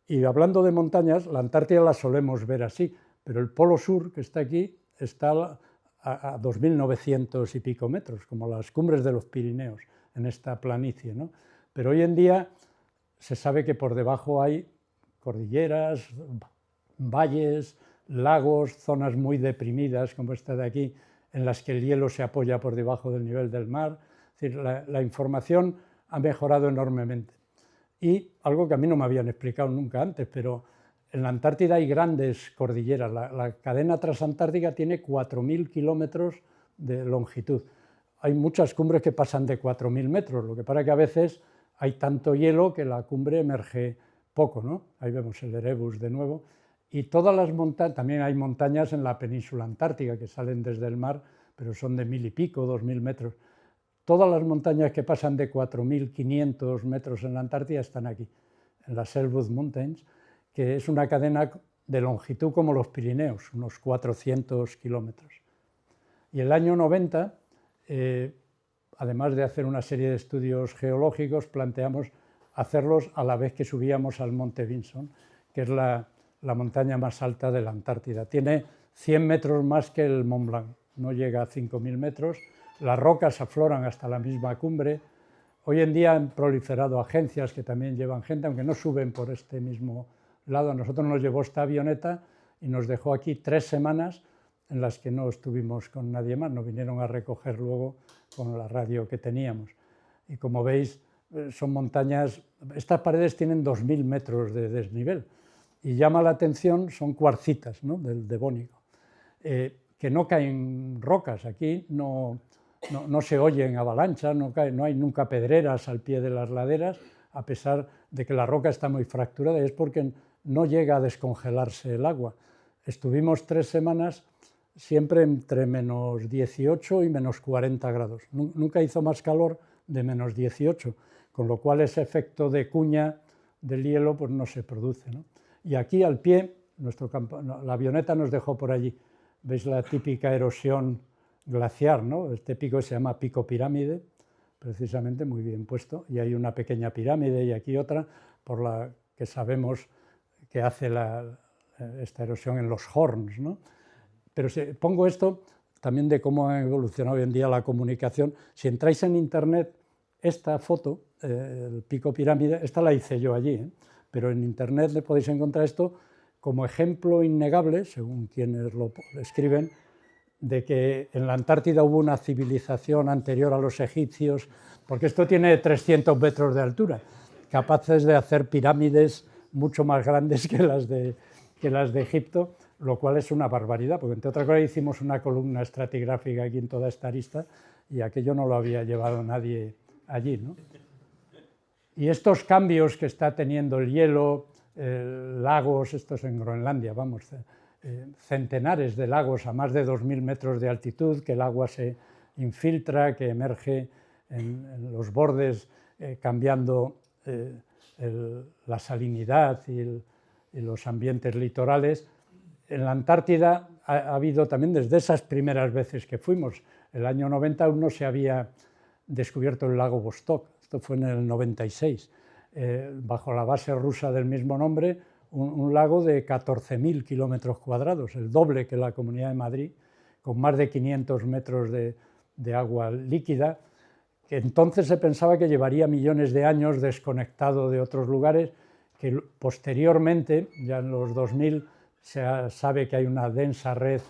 Y hablando de montañas, la Antártida la solemos ver así, pero el Polo Sur, que está aquí, está a 2.900 y pico metros, como las cumbres de los Pirineos, en esta planicie, ¿no? Pero hoy en día se sabe que por debajo hay cordilleras, valles, lagos, zonas muy deprimidas, como esta de aquí, en las que el hielo se apoya por debajo del nivel del mar. Es decir, la información ha mejorado enormemente. Y algo que a mí no me habían explicado nunca antes, pero en la Antártida hay grandes cordilleras. La cadena transantártica tiene 4.000 kilómetros de longitud. Hay muchas cumbres que pasan de 4.000 metros, lo que pasa que a veces hay tanto hielo que la cumbre emerge poco, ¿no? Ahí vemos el Erebus de nuevo. Y todas las montañas, también hay montañas en la península antártica que salen desde el mar, pero son de 1.000 y pico, 2.000 metros. Todas las montañas que pasan de 4.500 metros en la Antártida están aquí, en las Elwood Mountains, que es una cadena de longitud como los Pirineos, unos 400 kilómetros. Y el año 90, además de hacer una serie de estudios geológicos, planteamos hacerlos a la vez que subíamos al Monte Vinson, que es la montaña más alta de la Antártida. Tiene 100 metros más que el Mont Blanc, no llega a 5.000 metros. Las rocas afloran hasta la misma cumbre. Hoy en día han proliferado agencias que también llevan gente, aunque no suben por este mismo lado. A nosotros nos llevó esta avioneta y nos dejó aquí 3 semanas en las que no estuvimos con nadie más. Nos vinieron a recoger luego con la radio que teníamos. Y como veis, son montañas. Estas paredes tienen 2.000 metros de desnivel. Y llama la atención, son cuarcitas, ¿no? Del Devónico, que no caen rocas. Aquí no no se oyen avalanchas, no hay nunca pedreras al pie de las laderas, a pesar de que la roca está muy fracturada, y es porque no llega a descongelarse el agua. Estuvimos 3 semanas siempre entre menos 18 y menos 40 grados. Nunca hizo más calor de menos 18, con lo cual ese efecto de cuña del hielo pues no se produce, ¿no? Y aquí al pie, la avioneta nos dejó por allí. Veis la típica erosión glaciar, ¿no? Este pico se llama Pico Pirámide, precisamente, muy bien puesto, y hay una pequeña pirámide y aquí otra, por la que sabemos que hace esta erosión en los Horns, ¿no? Pero pongo esto también de cómo ha evolucionado hoy en día la comunicación. Si entráis en internet, esta foto, el Pico Pirámide, esta la hice yo allí, pero en internet le podéis encontrar esto como ejemplo innegable, según quienes lo escriben, de que en la Antártida hubo una civilización anterior a los egipcios, porque esto tiene 300 metros de altura, capaces de hacer pirámides mucho más grandes que las de Egipto, lo cual es una barbaridad, porque entre otras cosas hicimos una columna estratigráfica aquí en toda esta arista y aquello no lo había llevado nadie allí, ¿no? Y estos cambios que está teniendo el hielo, lagos, esto es en Groenlandia, vamos, centenares de lagos a más de 2000 metros de altitud, que el agua se infiltra, que emerge en los bordes, cambiando la salinidad y los ambientes litorales. En la Antártida ha habido también, desde esas primeras veces que fuimos, el año 90 aún no se había descubierto el lago Vostok, esto fue en el 96, bajo la base rusa del mismo nombre, un lago de 14.000 kilómetros cuadrados, el doble que la Comunidad de Madrid, con más de 500 metros de agua líquida, que entonces se pensaba que llevaría millones de años desconectado de otros lugares, que posteriormente, ya en los 2000, se sabe que hay una densa red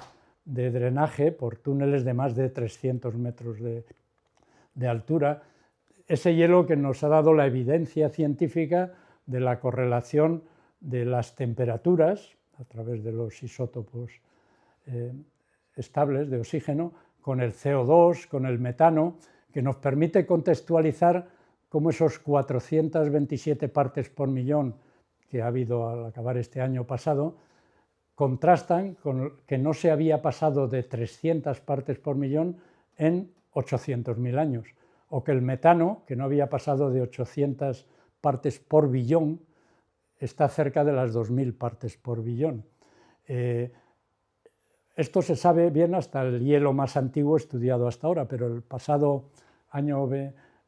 de drenaje por túneles de más de 300 metros de altura. Ese hielo que nos ha dado la evidencia científica de la correlación de las temperaturas, a través de los isótopos estables de oxígeno, con el CO2, con el metano, que nos permite contextualizar cómo esos 427 partes por millón que ha habido al acabar este año pasado, contrastan con que no se había pasado de 300 partes por millón en 800.000 años, o que el metano, que no había pasado de 800 partes por billón, está cerca de las 2.000 partes por billón. Esto se sabe bien hasta el hielo más antiguo estudiado hasta ahora, pero el pasado año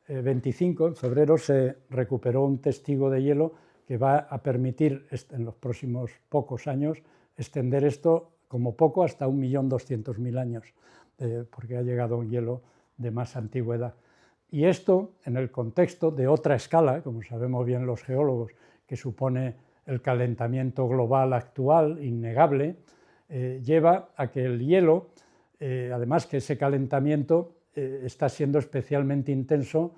25, en febrero, se recuperó un testigo de hielo que va a permitir en los próximos pocos años extender esto como poco hasta 1.200.000 años, porque ha llegado un hielo de más antigüedad. Y esto en el contexto de otra escala, como sabemos bien los geólogos, que supone el calentamiento global actual, innegable, lleva a que el hielo, además que ese calentamiento está siendo especialmente intenso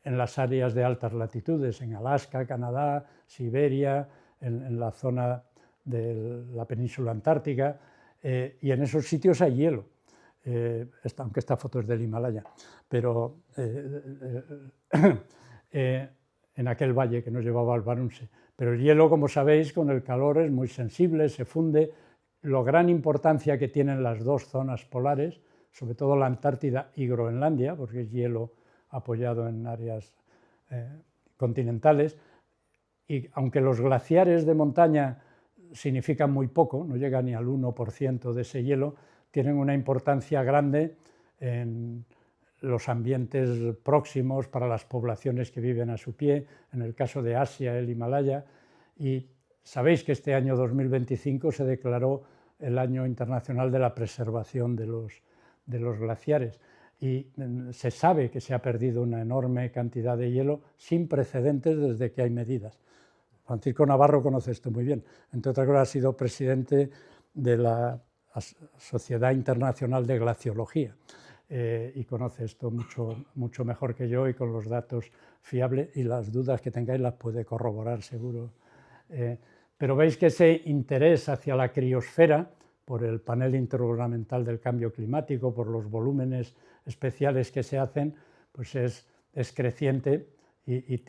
en las áreas de altas latitudes, en Alaska, Canadá, Siberia, en la zona de la península antártica, y en esos sitios hay hielo, aunque esta foto es del Himalaya, pero en aquel valle que nos llevaba al Barunse. Pero el hielo, como sabéis, con el calor es muy sensible, se funde. La gran importancia que tienen las dos zonas polares, sobre todo la Antártida y Groenlandia, porque es hielo apoyado en áreas continentales, y aunque los glaciares de montaña significan muy poco, no llega ni al 1% de ese hielo, tienen una importancia grande en los ambientes próximos para las poblaciones que viven a su pie, en el caso de Asia, el Himalaya, y sabéis que este año 2025 se declaró el Año Internacional de la Preservación de los Glaciares, y se sabe que se ha perdido una enorme cantidad de hielo sin precedentes desde que hay medidas. Francisco Navarro conoce esto muy bien, entre otras cosas ha sido presidente de la Sociedad Internacional de Glaciología, y conoce esto mucho mejor que yo y con los datos fiables, y las dudas que tengáis las puede corroborar seguro. Pero veis que ese interés hacia la criosfera por el panel intergubernamental del cambio climático, por los volúmenes especiales que se hacen, pues es creciente y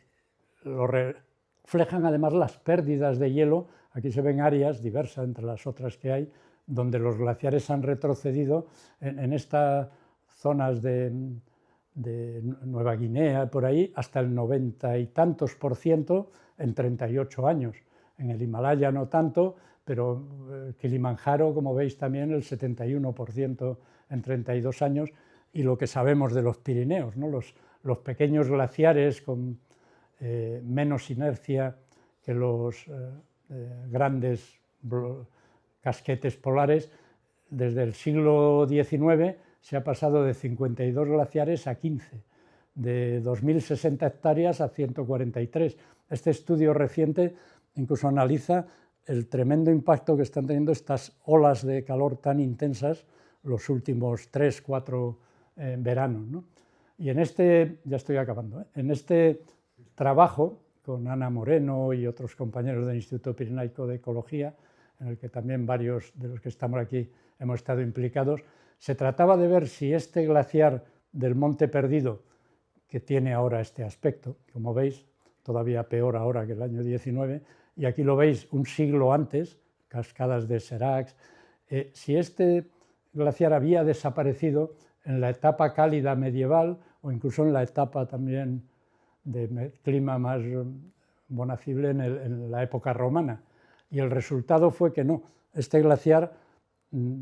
lo reflejan además las pérdidas de hielo. Aquí se ven áreas diversas entre las otras que hay, donde los glaciares han retrocedido en estas zonas de Nueva Guinea, por ahí, hasta el 90 y tantos % en 38 años. En el Himalaya no tanto, pero Kilimanjaro, como veis también, el 71% en 32 años, y lo que sabemos de los Pirineos, ¿no? Los pequeños glaciares con menos inercia que los grandes casquetes polares. Desde el siglo XIX se ha pasado de 52 glaciares a 15, de 2.060 hectáreas a 143. Este estudio reciente incluso analiza el tremendo impacto que están teniendo estas olas de calor tan intensas los últimos 3-4 veranos, ¿no? Y en este, ya estoy acabando, en este trabajo con Ana Moreno y otros compañeros del Instituto Pirenaico de Ecología, en el que también varios de los que estamos aquí hemos estado implicados, se trataba de ver si este glaciar del Monte Perdido, que tiene ahora este aspecto, como veis, todavía peor ahora que el año 19, y aquí lo veis un siglo antes, cascadas de Seracs, si este glaciar había desaparecido en la etapa cálida medieval o incluso en la etapa también de clima más bonacible en la época romana. Y el resultado fue que no, este glaciar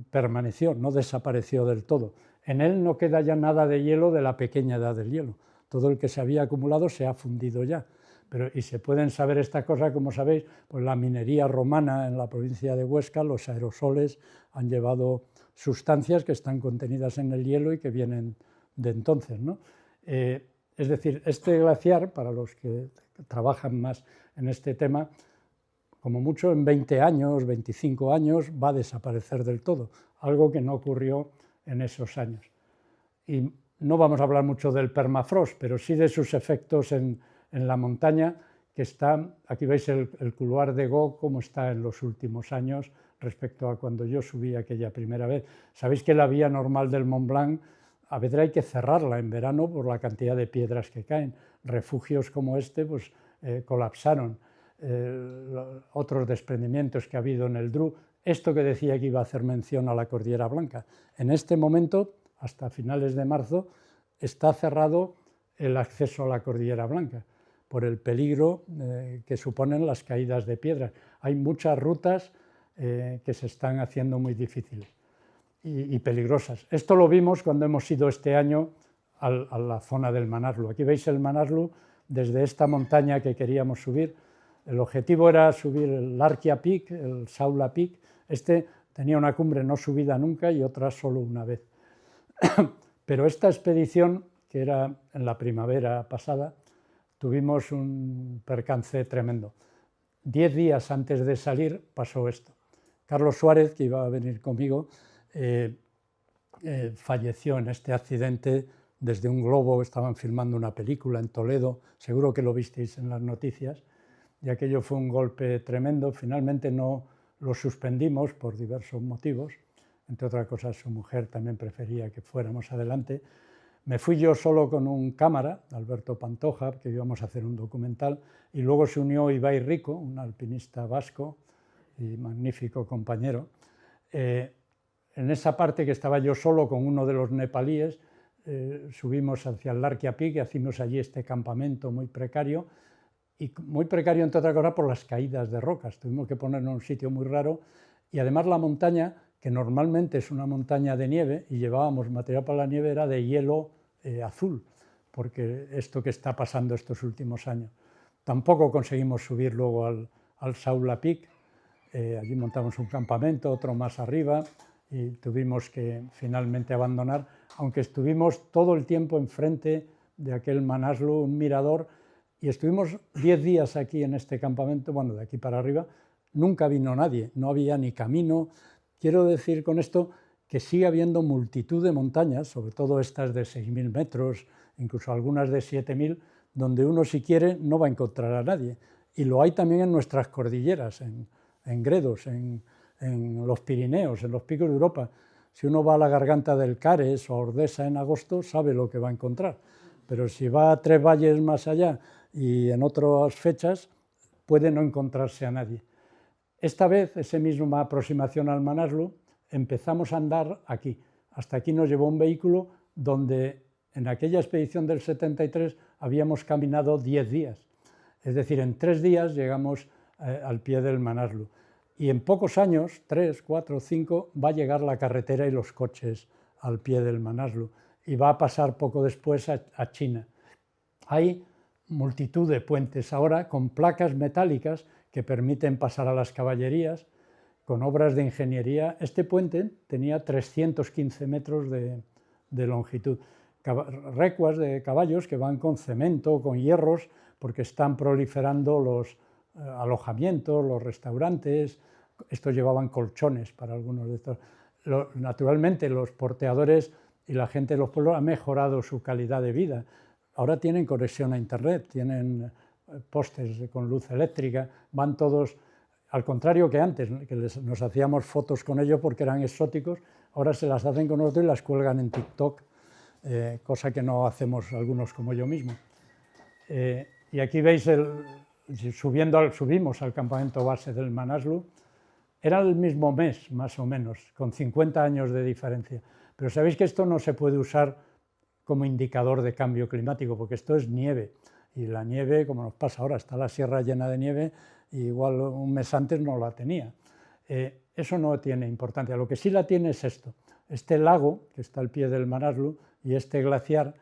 permaneció, no desapareció del todo. En él no queda ya nada de hielo de la pequeña edad del hielo. Todo el que se había acumulado se ha fundido ya. Y se pueden saber estas cosas, como sabéis, pues la minería romana en la provincia de Huesca, los aerosoles han llevado sustancias que están contenidas en el hielo y que vienen de entonces, ¿no? Es decir, este glaciar, para los que trabajan más en este tema, como mucho en 20 años, 25 años, va a desaparecer del todo, algo que no ocurrió en esos años. Y no vamos a hablar mucho del permafrost, pero sí de sus efectos en la montaña, que está, aquí veis el couloir de Gaux, como está en los últimos años respecto a cuando yo subí aquella primera vez. Sabéis que la vía normal del Mont Blanc, a veces hay que cerrarla en verano por la cantidad de piedras que caen. Refugios como este pues, colapsaron. Otros desprendimientos que ha habido en el Dru. Esto que decía que iba a hacer mención a la Cordillera Blanca. En este momento, hasta finales de marzo, está cerrado el acceso a la Cordillera Blanca por el peligro que suponen las caídas de piedras. Hay muchas rutas que se están haciendo muy difíciles y peligrosas. Esto lo vimos cuando hemos ido este año a la zona del Manaslu. Aquí veis el Manaslu desde esta montaña que queríamos subir. El objetivo era subir el Larkia Peak, el Saula Peak. Este tenía una cumbre no subida nunca y otra solo una vez. Pero esta expedición, que era en la primavera pasada, tuvimos un percance tremendo. 10 días antes de salir pasó esto. Carlos Suárez, que iba a venir conmigo, falleció en este accidente desde un globo. Estaban filmando una película en Toledo, seguro que lo visteis en las noticias, y aquello fue un golpe tremendo. Finalmente no lo suspendimos por diversos motivos, entre otras cosas su mujer también prefería que fuéramos adelante. Me fui yo solo con un cámara, Alberto Pantoja, que íbamos a hacer un documental, y luego se unió Ibai Rico, un alpinista vasco y magnífico compañero. En esa parte que estaba yo solo con uno de los nepalíes, subimos hacia el Larkia Peak y hicimos allí este campamento muy precario, entre otras cosas por las caídas de rocas. Tuvimos que ponernos en un sitio muy raro y además la montaña, que normalmente es una montaña de nieve y llevábamos material para la nieve, era de hielo azul, porque esto que está pasando estos últimos años. Tampoco conseguimos subir luego al Saula Peak. Allí montamos un campamento, otro más arriba, y tuvimos que finalmente abandonar, aunque estuvimos todo el tiempo enfrente de aquel Manaslu, un mirador, y estuvimos 10 días aquí en este campamento, bueno, de aquí para arriba. Nunca vino nadie, no había ni camino. Quiero decir con esto que sigue habiendo multitud de montañas, sobre todo estas de 6.000 metros, incluso algunas de 7.000, donde uno, si quiere, no va a encontrar a nadie. Y lo hay también en nuestras cordilleras, en Gredos, en en los Pirineos, en los picos de Europa. Si uno va a la garganta del Cares o a Ordesa en agosto, sabe lo que va a encontrar. Pero si va a Tres Valles más allá y en otras fechas, puede no encontrarse a nadie. Esta vez, esa misma aproximación al Manaslu, empezamos a andar aquí. Hasta aquí nos llevó un vehículo donde en aquella expedición del 73 habíamos caminado 10 días. Es decir, en 3 días llegamos al pie del Manaslu. Y en pocos años, 3, 4, 5, va a llegar la carretera y los coches al pie del Manaslu. Y va a pasar poco después a China. Hay multitud de puentes ahora con placas metálicas que permiten pasar a las caballerías, con obras de ingeniería. Este puente tenía 315 metros de longitud. Recuas de caballos que van con cemento, con hierros, porque están proliferando los alojamientos, los restaurantes. Estos llevaban colchones para algunos de estos. Naturalmente, los porteadores y la gente de los pueblos han mejorado su calidad de vida. Ahora tienen conexión a Internet, tienen postes con luz eléctrica, van todos, al contrario que antes, que nos hacíamos fotos con ellos porque eran exóticos, ahora se las hacen con nosotros y las cuelgan en TikTok, cosa que no hacemos algunos como yo mismo. Y aquí veis, subimos al campamento base del Manaslu, era el mismo mes, más o menos, con 50 años de diferencia. Pero sabéis que esto no se puede usar como indicador de cambio climático, porque esto es nieve, y la nieve, como nos pasa ahora, está la sierra llena de nieve, y igual un mes antes no la tenía. Eso no tiene importancia. Lo que sí la tiene es esto. Este lago, que está al pie del Manaslu, y este glaciar,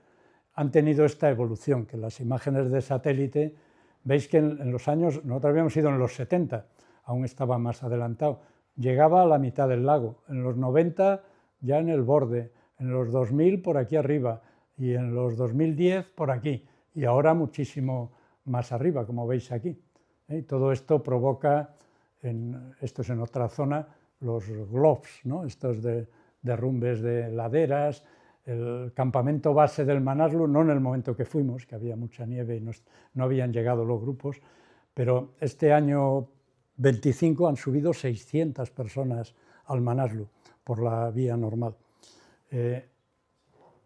han tenido esta evolución, que las imágenes de satélite, veis que en los años, nosotros habíamos ido en los 70, aún estaba más adelantado, llegaba a la mitad del lago, en los 90 ya en el borde, en los 2000 por aquí arriba y en los 2010 por aquí y ahora muchísimo más arriba, como veis aquí. Y todo esto provoca, esto es en otra zona, los globs, ¿no? Estos derrumbes de laderas. El campamento base del Manaslu, no en el momento que fuimos, que había mucha nieve y no habían llegado los grupos, pero este año 25 han subido 600 personas al Manaslu por la vía normal.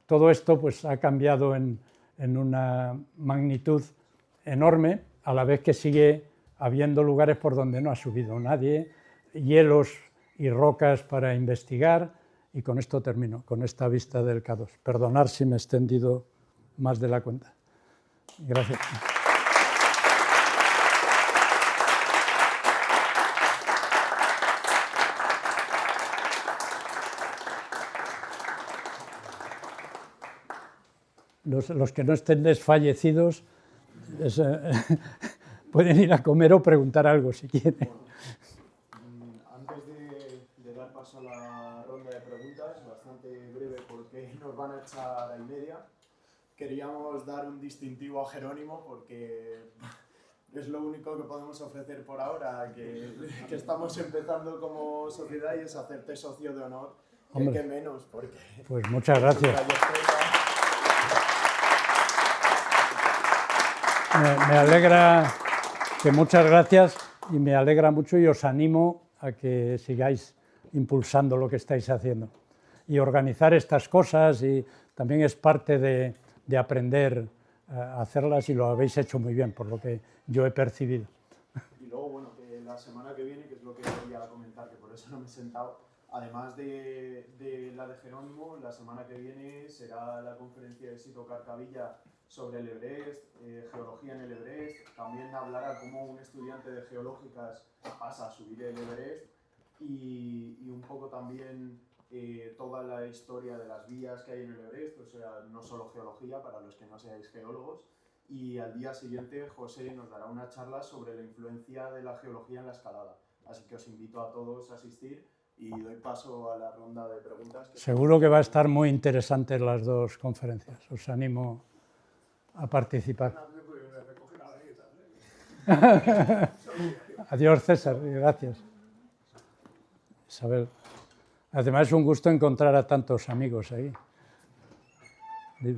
Todo esto pues, ha cambiado en una magnitud enorme, a la vez que sigue habiendo lugares por donde no ha subido nadie, hielos y rocas para investigar, y con esto termino, con esta vista del K2. Perdonad si me he extendido más de la cuenta. Gracias. Los que no estén desfallecidos pueden ir a comer o preguntar algo si quieren. Antes de dar paso a la ronda de preguntas, bastante breve porque nos van a echar a y media, queríamos dar un distintivo a Jerónimo porque es lo único que podemos ofrecer por ahora, que estamos empezando como sociedad, y es hacerte socio de honor, que menos, porque... Pues muchas gracias. Me alegra, que muchas gracias, y me alegra mucho y os animo a que sigáis impulsando lo que estáis haciendo. Y organizar estas cosas y también es parte de aprender a hacerlas, y lo habéis hecho muy bien, por lo que yo he percibido. Y luego, bueno, que la semana que viene, que es lo que quería comentar, que por eso no me he sentado, además de la de Jerónimo, la semana que viene será la conferencia de Sito Carcavilla sobre el Everest, geología en el Everest. También hablará cómo un estudiante de geológicas pasa a subir el Everest y un poco también toda la historia de las vías que hay en el Everest, o sea, no solo geología para los que no seáis geólogos. Y al día siguiente José nos dará una charla sobre la influencia de la geología en la escalada. Así que os invito a todos a asistir y doy paso a la ronda de preguntas. Seguro que va a estar muy interesante las dos conferencias. Os animo a participar. Adiós, César, y gracias. Isabel. Además es un gusto encontrar a tantos amigos ahí. Pues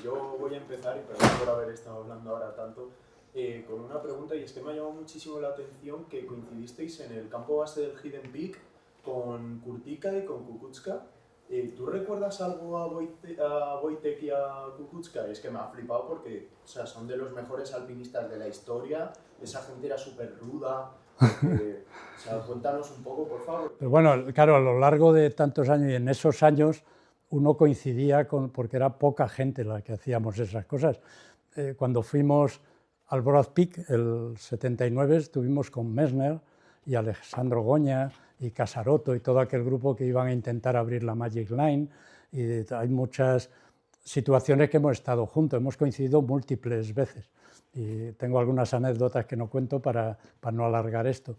yo voy a empezar, y perdón por haber estado hablando ahora tanto, con una pregunta, y es que me ha llamado muchísimo la atención que coincidisteis en el campo base del Hidden Peak con Kurtyka y con Kukuczka. ¿Tú recuerdas algo a Wojtek y a Kukuczka? Es que me ha flipado porque, o sea, son de los mejores alpinistas de la historia. Esa gente era súper ruda. O sea, cuéntanos un poco, por favor. Pero bueno, claro, a lo largo de tantos años y en esos años uno coincidía porque era poca gente la que hacíamos esas cosas. Cuando fuimos al Broad Peak, el 79, estuvimos con Messner y Alessandro Goña y Casarotto y todo aquel grupo que iban a intentar abrir la Magic Line. Y hay muchas situaciones que hemos estado juntos, hemos coincidido múltiples veces. Y tengo algunas anécdotas que no cuento para no alargar esto.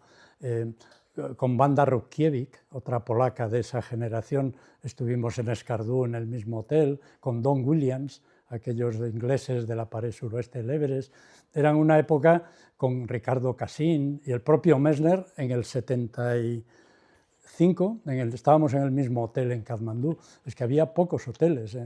Con Wanda Rutkiewicz, otra polaca de esa generación, estuvimos en Escardú en el mismo hotel, con Don Williams, aquellos ingleses de la pared suroeste del Everest. Eran una época con Ricardo Cassin y el propio Messner en el 75, estábamos en el mismo hotel en Katmandú. Es que había pocos hoteles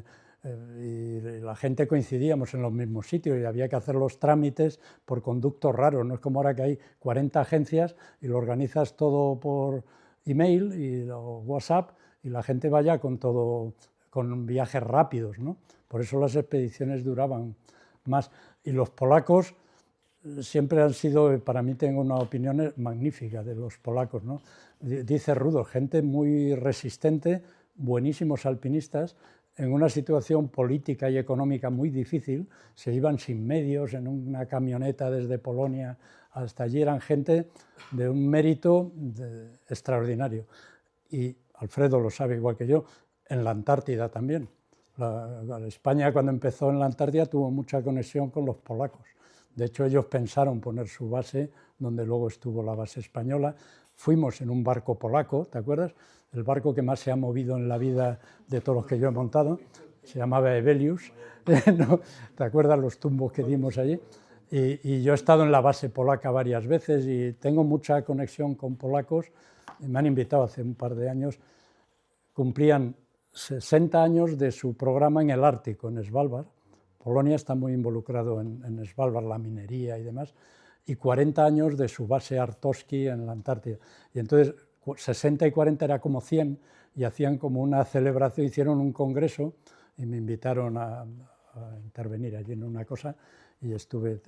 y la gente coincidíamos en los mismos sitios y había que hacer los trámites por conductos raros. No es como ahora que hay 40 agencias y lo organizas todo por email y WhatsApp y la gente vaya con todo, con viajes rápidos, ¿no? Por eso las expediciones duraban más. Y los polacos siempre han sido, para mí tengo una opinión magnífica de los polacos, ¿no? Dice Rudolf, gente muy resistente, buenísimos alpinistas, en una situación política y económica muy difícil, se iban sin medios, en una camioneta desde Polonia hasta allí, eran gente de un mérito extraordinario. Y Alfredo lo sabe igual que yo, en la Antártida también. España cuando empezó en la Antártida tuvo mucha conexión con los polacos. De hecho, ellos pensaron poner su base donde luego estuvo la base española. Fuimos en un barco polaco, ¿te acuerdas? El barco que más se ha movido en la vida de todos los que yo he montado. Se llamaba Evelius. ¿No? ¿Te acuerdas los tumbos que dimos allí? Y yo he estado en la base polaca varias veces y tengo mucha conexión con polacos. Me han invitado hace un par de años. Cumplían 60 años de su programa en el Ártico, en Svalbard. Polonia está muy involucrado en Svalbard, la minería y demás, y 40 años de su base Artoski en la Antártida. Y entonces 60 y 40 era como 100 y hacían como una celebración, hicieron un congreso y me invitaron a intervenir allí en una cosa y estuve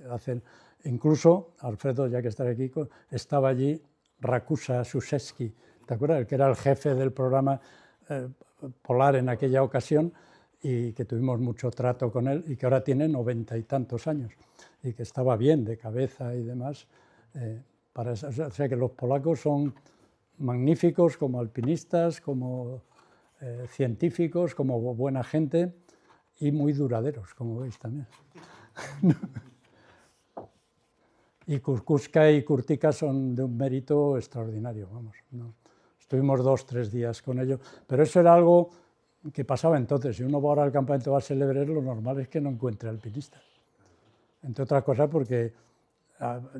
incluso, Alfredo, ya que está aquí, estaba allí Rakusa Suszewski, ¿te acuerdas? El que era el jefe del programa polar en aquella ocasión y que tuvimos mucho trato con él y que ahora tiene 90 y tantos años y que estaba bien de cabeza y demás. O sea que los polacos son magníficos como alpinistas, como científicos, como buena gente y muy duraderos, como veis también. Y Kukuczka y Kurtyka son de un mérito extraordinario, vamos, ¿no? Estuvimos 2 o 3 días con ellos, pero eso era algo que pasaba entonces. Si uno va ahora al campamento base del Everest, lo normal es que no encuentre alpinistas. Entre otras cosas porque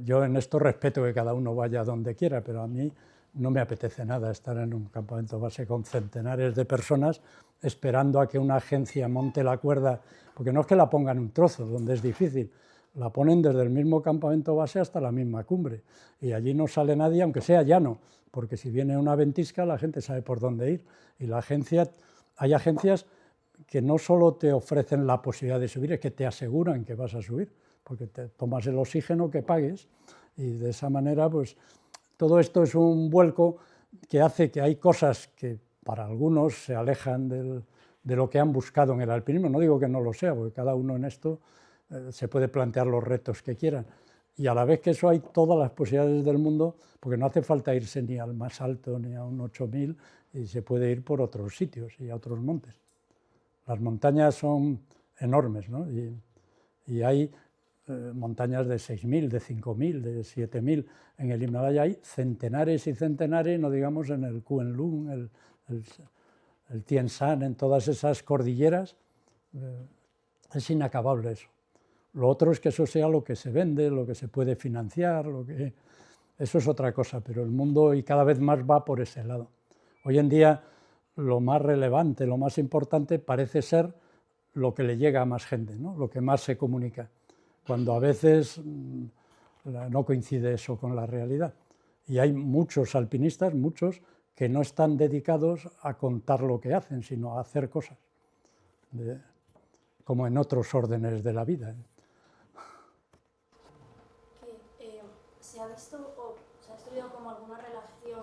yo en esto respeto que cada uno vaya donde quiera, pero a mí no me apetece nada estar en un campamento base con centenares de personas esperando a que una agencia monte la cuerda, porque no es que la pongan en un trozo, donde es difícil, la ponen desde el mismo campamento base hasta la misma cumbre, y allí no sale nadie, aunque sea llano, porque si viene una ventisca la gente sabe por dónde ir, y la agencia, hay agencias que no solo te ofrecen la posibilidad de subir, es que te aseguran que vas a subir, porque te tomas el oxígeno que pagues, y de esa manera, pues, todo esto es un vuelco que hace que hay cosas que para algunos se alejan de lo que han buscado en el alpinismo. No digo que no lo sea, porque cada uno en esto se puede plantear los retos que quieran. Y a la vez que eso hay todas las posibilidades del mundo, porque no hace falta irse ni al más alto ni a un 8000, y se puede ir por otros sitios y a otros montes. Las montañas son enormes, ¿no? Y hay montañas de 6000, de 5000, de 7000. En el Himalaya hay centenares y centenares, no digamos en el Kuen-Lun, el Tien Shan, en todas esas cordilleras. Es inacabable eso. Lo otro es que eso sea lo que se vende, lo que se puede financiar, eso es otra cosa, pero el mundo y cada vez más va por ese lado. Hoy en día lo más relevante, lo más importante parece ser lo que le llega a más gente, ¿no? Lo que más se comunica, cuando a veces no coincide eso con la realidad. Y hay muchos alpinistas, muchos, que no están dedicados a contar lo que hacen, sino a hacer cosas, como en otros órdenes de la vida. ¿Se ha visto o se ha estudiado como alguna relación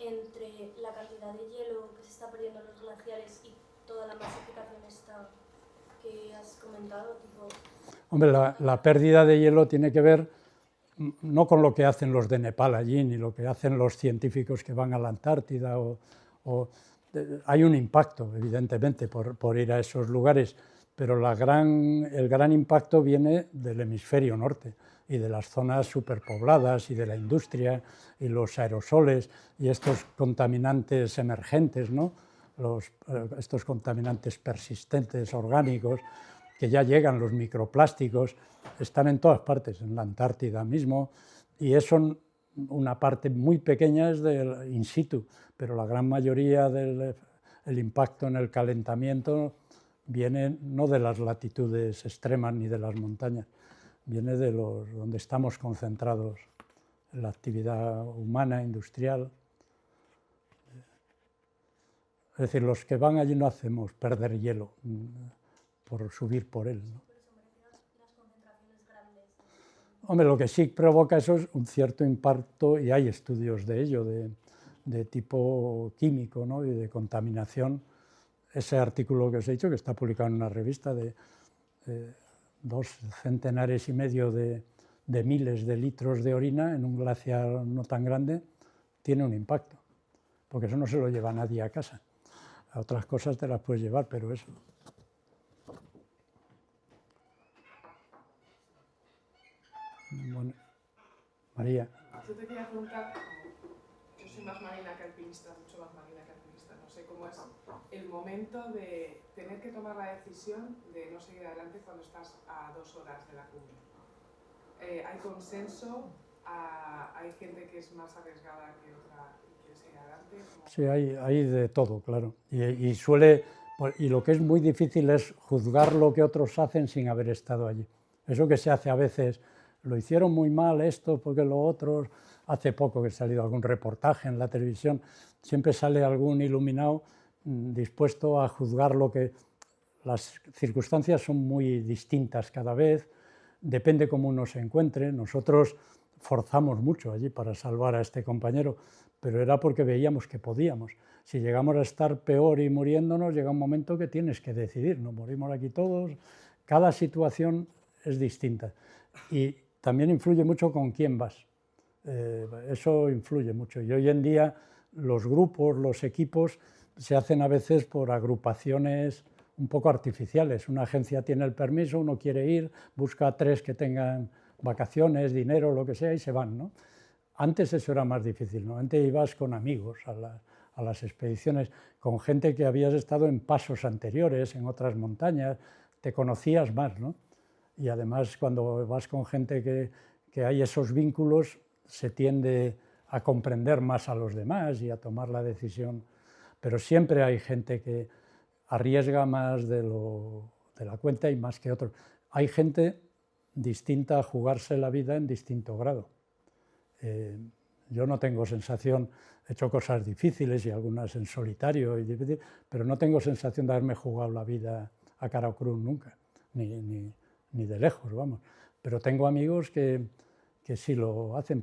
entre la cantidad de hielo que se está perdiendo en los glaciares y toda la masificación esta que has comentado? Hombre, la pérdida de hielo tiene que ver no con lo que hacen los de Nepal allí, ni lo que hacen los científicos que van a la Antártida. Hay un impacto, evidentemente, por ir a esos lugares, pero el gran impacto viene del hemisferio norte y de las zonas superpobladas y de la industria y los aerosoles y estos contaminantes emergentes, ¿no? Estos contaminantes persistentes, orgánicos, que ya llegan, los microplásticos, están en todas partes, en la Antártida mismo, y eso, una parte muy pequeña es del in situ, pero la gran mayoría del impacto en el calentamiento viene no de las latitudes extremas ni de las montañas, viene de donde estamos concentrados en la actividad humana, industrial. Es decir, los que van allí no hacemos perder hielo por subir por él, ¿no? Hombre, lo que sí provoca eso es un cierto impacto, y hay estudios de ello, de tipo químico, ¿no? Y de contaminación. Ese artículo que os he dicho, que está publicado en una revista de 2 centenares y medio de miles de litros de orina en un glaciar no tan grande, tiene un impacto, porque eso no se lo lleva nadie a casa. A otras cosas te las puedes llevar, pero eso. Bueno, María. Yo te quería preguntar, yo soy más marina que alpinista, mucho más marina que alpinista, no sé cómo es el momento de tener que tomar la decisión de no seguir adelante cuando estás a 2 horas de la cumbre. ¿Hay consenso? ¿Hay gente que es más arriesgada que otra y quiere seguir adelante? Sí, hay de todo, claro. Y lo que es muy difícil es juzgar lo que otros hacen sin haber estado allí. Eso que se hace a veces, lo hicieron muy mal esto porque lo otro. Hace poco que ha salido algún reportaje en la televisión, siempre sale algún iluminado dispuesto a juzgar lo que... Las circunstancias son muy distintas cada vez, depende cómo uno se encuentre. Nosotros forzamos mucho allí para salvar a este compañero, pero era porque veíamos que podíamos. Si llegamos a estar peor y muriéndonos, llega un momento que tienes que decidir, nos morimos aquí todos. Cada situación es distinta y también influye mucho con quién vas. Eso influye mucho, y hoy en día los grupos, los equipos se hacen a veces por agrupaciones un poco artificiales. Una agencia tiene el permiso, uno quiere ir, busca a 3 que tengan vacaciones, dinero, lo que sea, y se van, ¿no? Antes eso era más difícil, ¿no? Antes ibas con amigos a las expediciones, con gente que habías estado en pasos anteriores, en otras montañas, te conocías más, ¿no? Y además cuando vas con gente que hay esos vínculos, se tiende a comprender más a los demás y a tomar la decisión. Pero siempre hay gente que arriesga más de la cuenta y más que otros. Hay gente distinta a jugarse la vida en distinto grado. Yo no tengo sensación, he hecho cosas difíciles y algunas en solitario, pero no tengo sensación de haberme jugado la vida a cara o cruz nunca, ni de lejos, vamos. Pero tengo amigos que sí lo hacen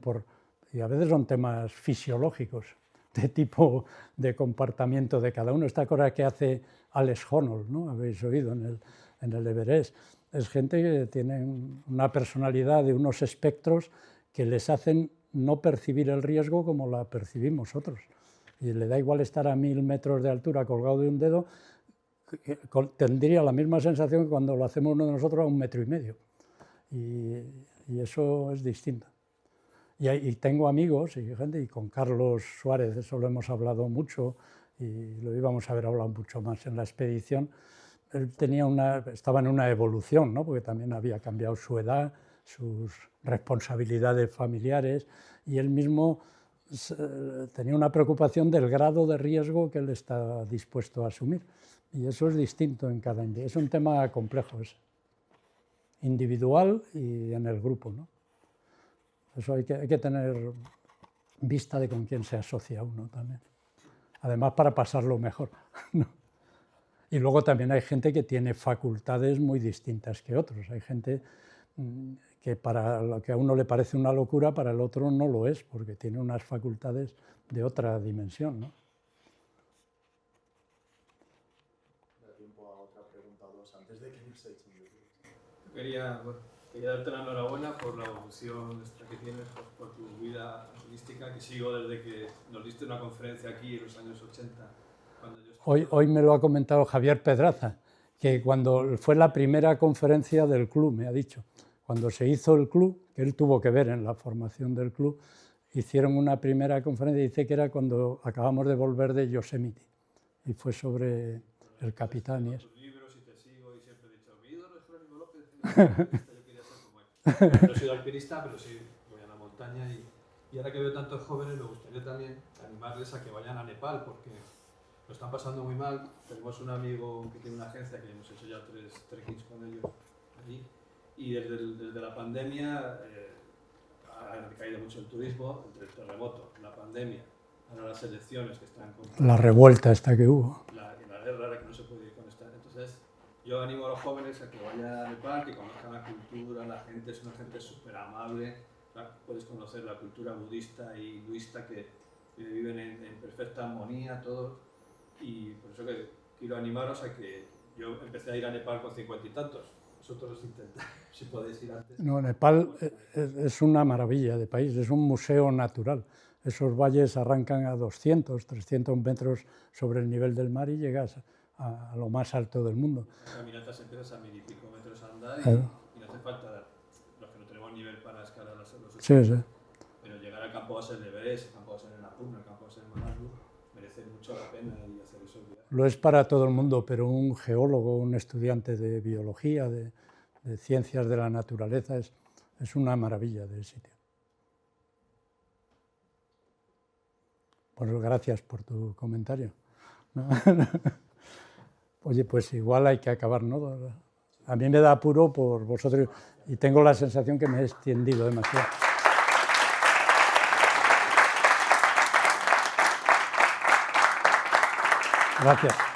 y a veces son temas fisiológicos, de tipo de comportamiento de cada uno. Esta cosa que hace Alex Honnold, ¿no? Habéis oído en el Everest. Es gente que tiene una personalidad de unos espectros que les hacen no percibir el riesgo como la percibimos otros. Y le da igual estar a 1000 metros de altura colgado de un dedo, tendría la misma sensación que cuando lo hacemos uno de nosotros a 1,5 metros. Y eso es distinto. Y tengo amigos y gente, y con Carlos Suárez, eso lo hemos hablado mucho, y lo íbamos a haber hablado mucho más en la expedición. Él estaba en una evolución, ¿no? Porque también había cambiado su edad, sus responsabilidades familiares, y él mismo tenía una preocupación del grado de riesgo que él está dispuesto a asumir. Y eso es distinto en cada individuo. Es un tema complejo ese, individual y en el grupo, ¿no? Eso hay que tener vista de con quién se asocia uno también. además para pasarlo mejor, ¿no? Y luego también hay gente que tiene facultades muy distintas que otros. Hay gente que para lo que a uno le parece una locura, para el otro no lo es, porque tiene unas facultades de otra dimensión, ¿no? Da tiempo a otra pregunta o dos antes de que nos echen. Quería darte la enhorabuena por la evolución que tienes, por tu vida artística, que sigo desde que nos diste una conferencia aquí en los años 80. Hoy me lo ha comentado Javier Pedraza, que cuando fue la primera conferencia del club, me ha dicho, cuando se hizo el club, que él tuvo que ver en la formación del club, hicieron una primera conferencia, dice que era cuando acabamos de volver de Yosemite, y fue sobre el capitán y eso. Libros y te sigo y siempre he dicho, mi ídolo es Jerónimo López, yo quería ser como él. No soy alpinista, pero sí voy a la montaña y ahora que veo tantos jóvenes me gustaría también animarles a que vayan a Nepal, porque lo están pasando muy mal. Tenemos un amigo que tiene una agencia que hemos hecho ya 3 trekkings con ellos allí, y desde la pandemia ha decaído mucho el turismo, entre el terremoto, la pandemia, ahora las elecciones que están con La revuelta esta que hubo. la guerra, que no se puede ir con esta. Entonces yo animo a los jóvenes a que vayan a Nepal, que conozcan la cultura, la gente es una gente súper amable, puedes conocer la cultura budista y hinduista que viven en perfecta armonía todos. Y por eso que quiero animaros a que yo empecé a ir a Nepal con 50 y tantos. Vosotros intentáis, si podéis ir antes. No, Nepal es una maravilla de país, es un museo natural. Esos valles arrancan a 200, 300 metros sobre el nivel del mar y llegas a lo más alto del mundo. Las caminatas empiezas a 1000 y pico metros a andar y no hace falta, los que no tenemos nivel para escalar los Sí, sí. pero llegar al campo base del Everest, el campo base de Annapurna, el campo base de Manaslu, merece mucho la pena y hacer eso. Lo es para todo el mundo, pero un geólogo, un estudiante de biología, de ciencias de la naturaleza, es una maravilla de sitio. Pues gracias por tu comentario. ¿No? Oye, pues igual hay que acabar, ¿no? A mí me da apuro por vosotros y tengo la sensación que me he extendido demasiado. Gracias.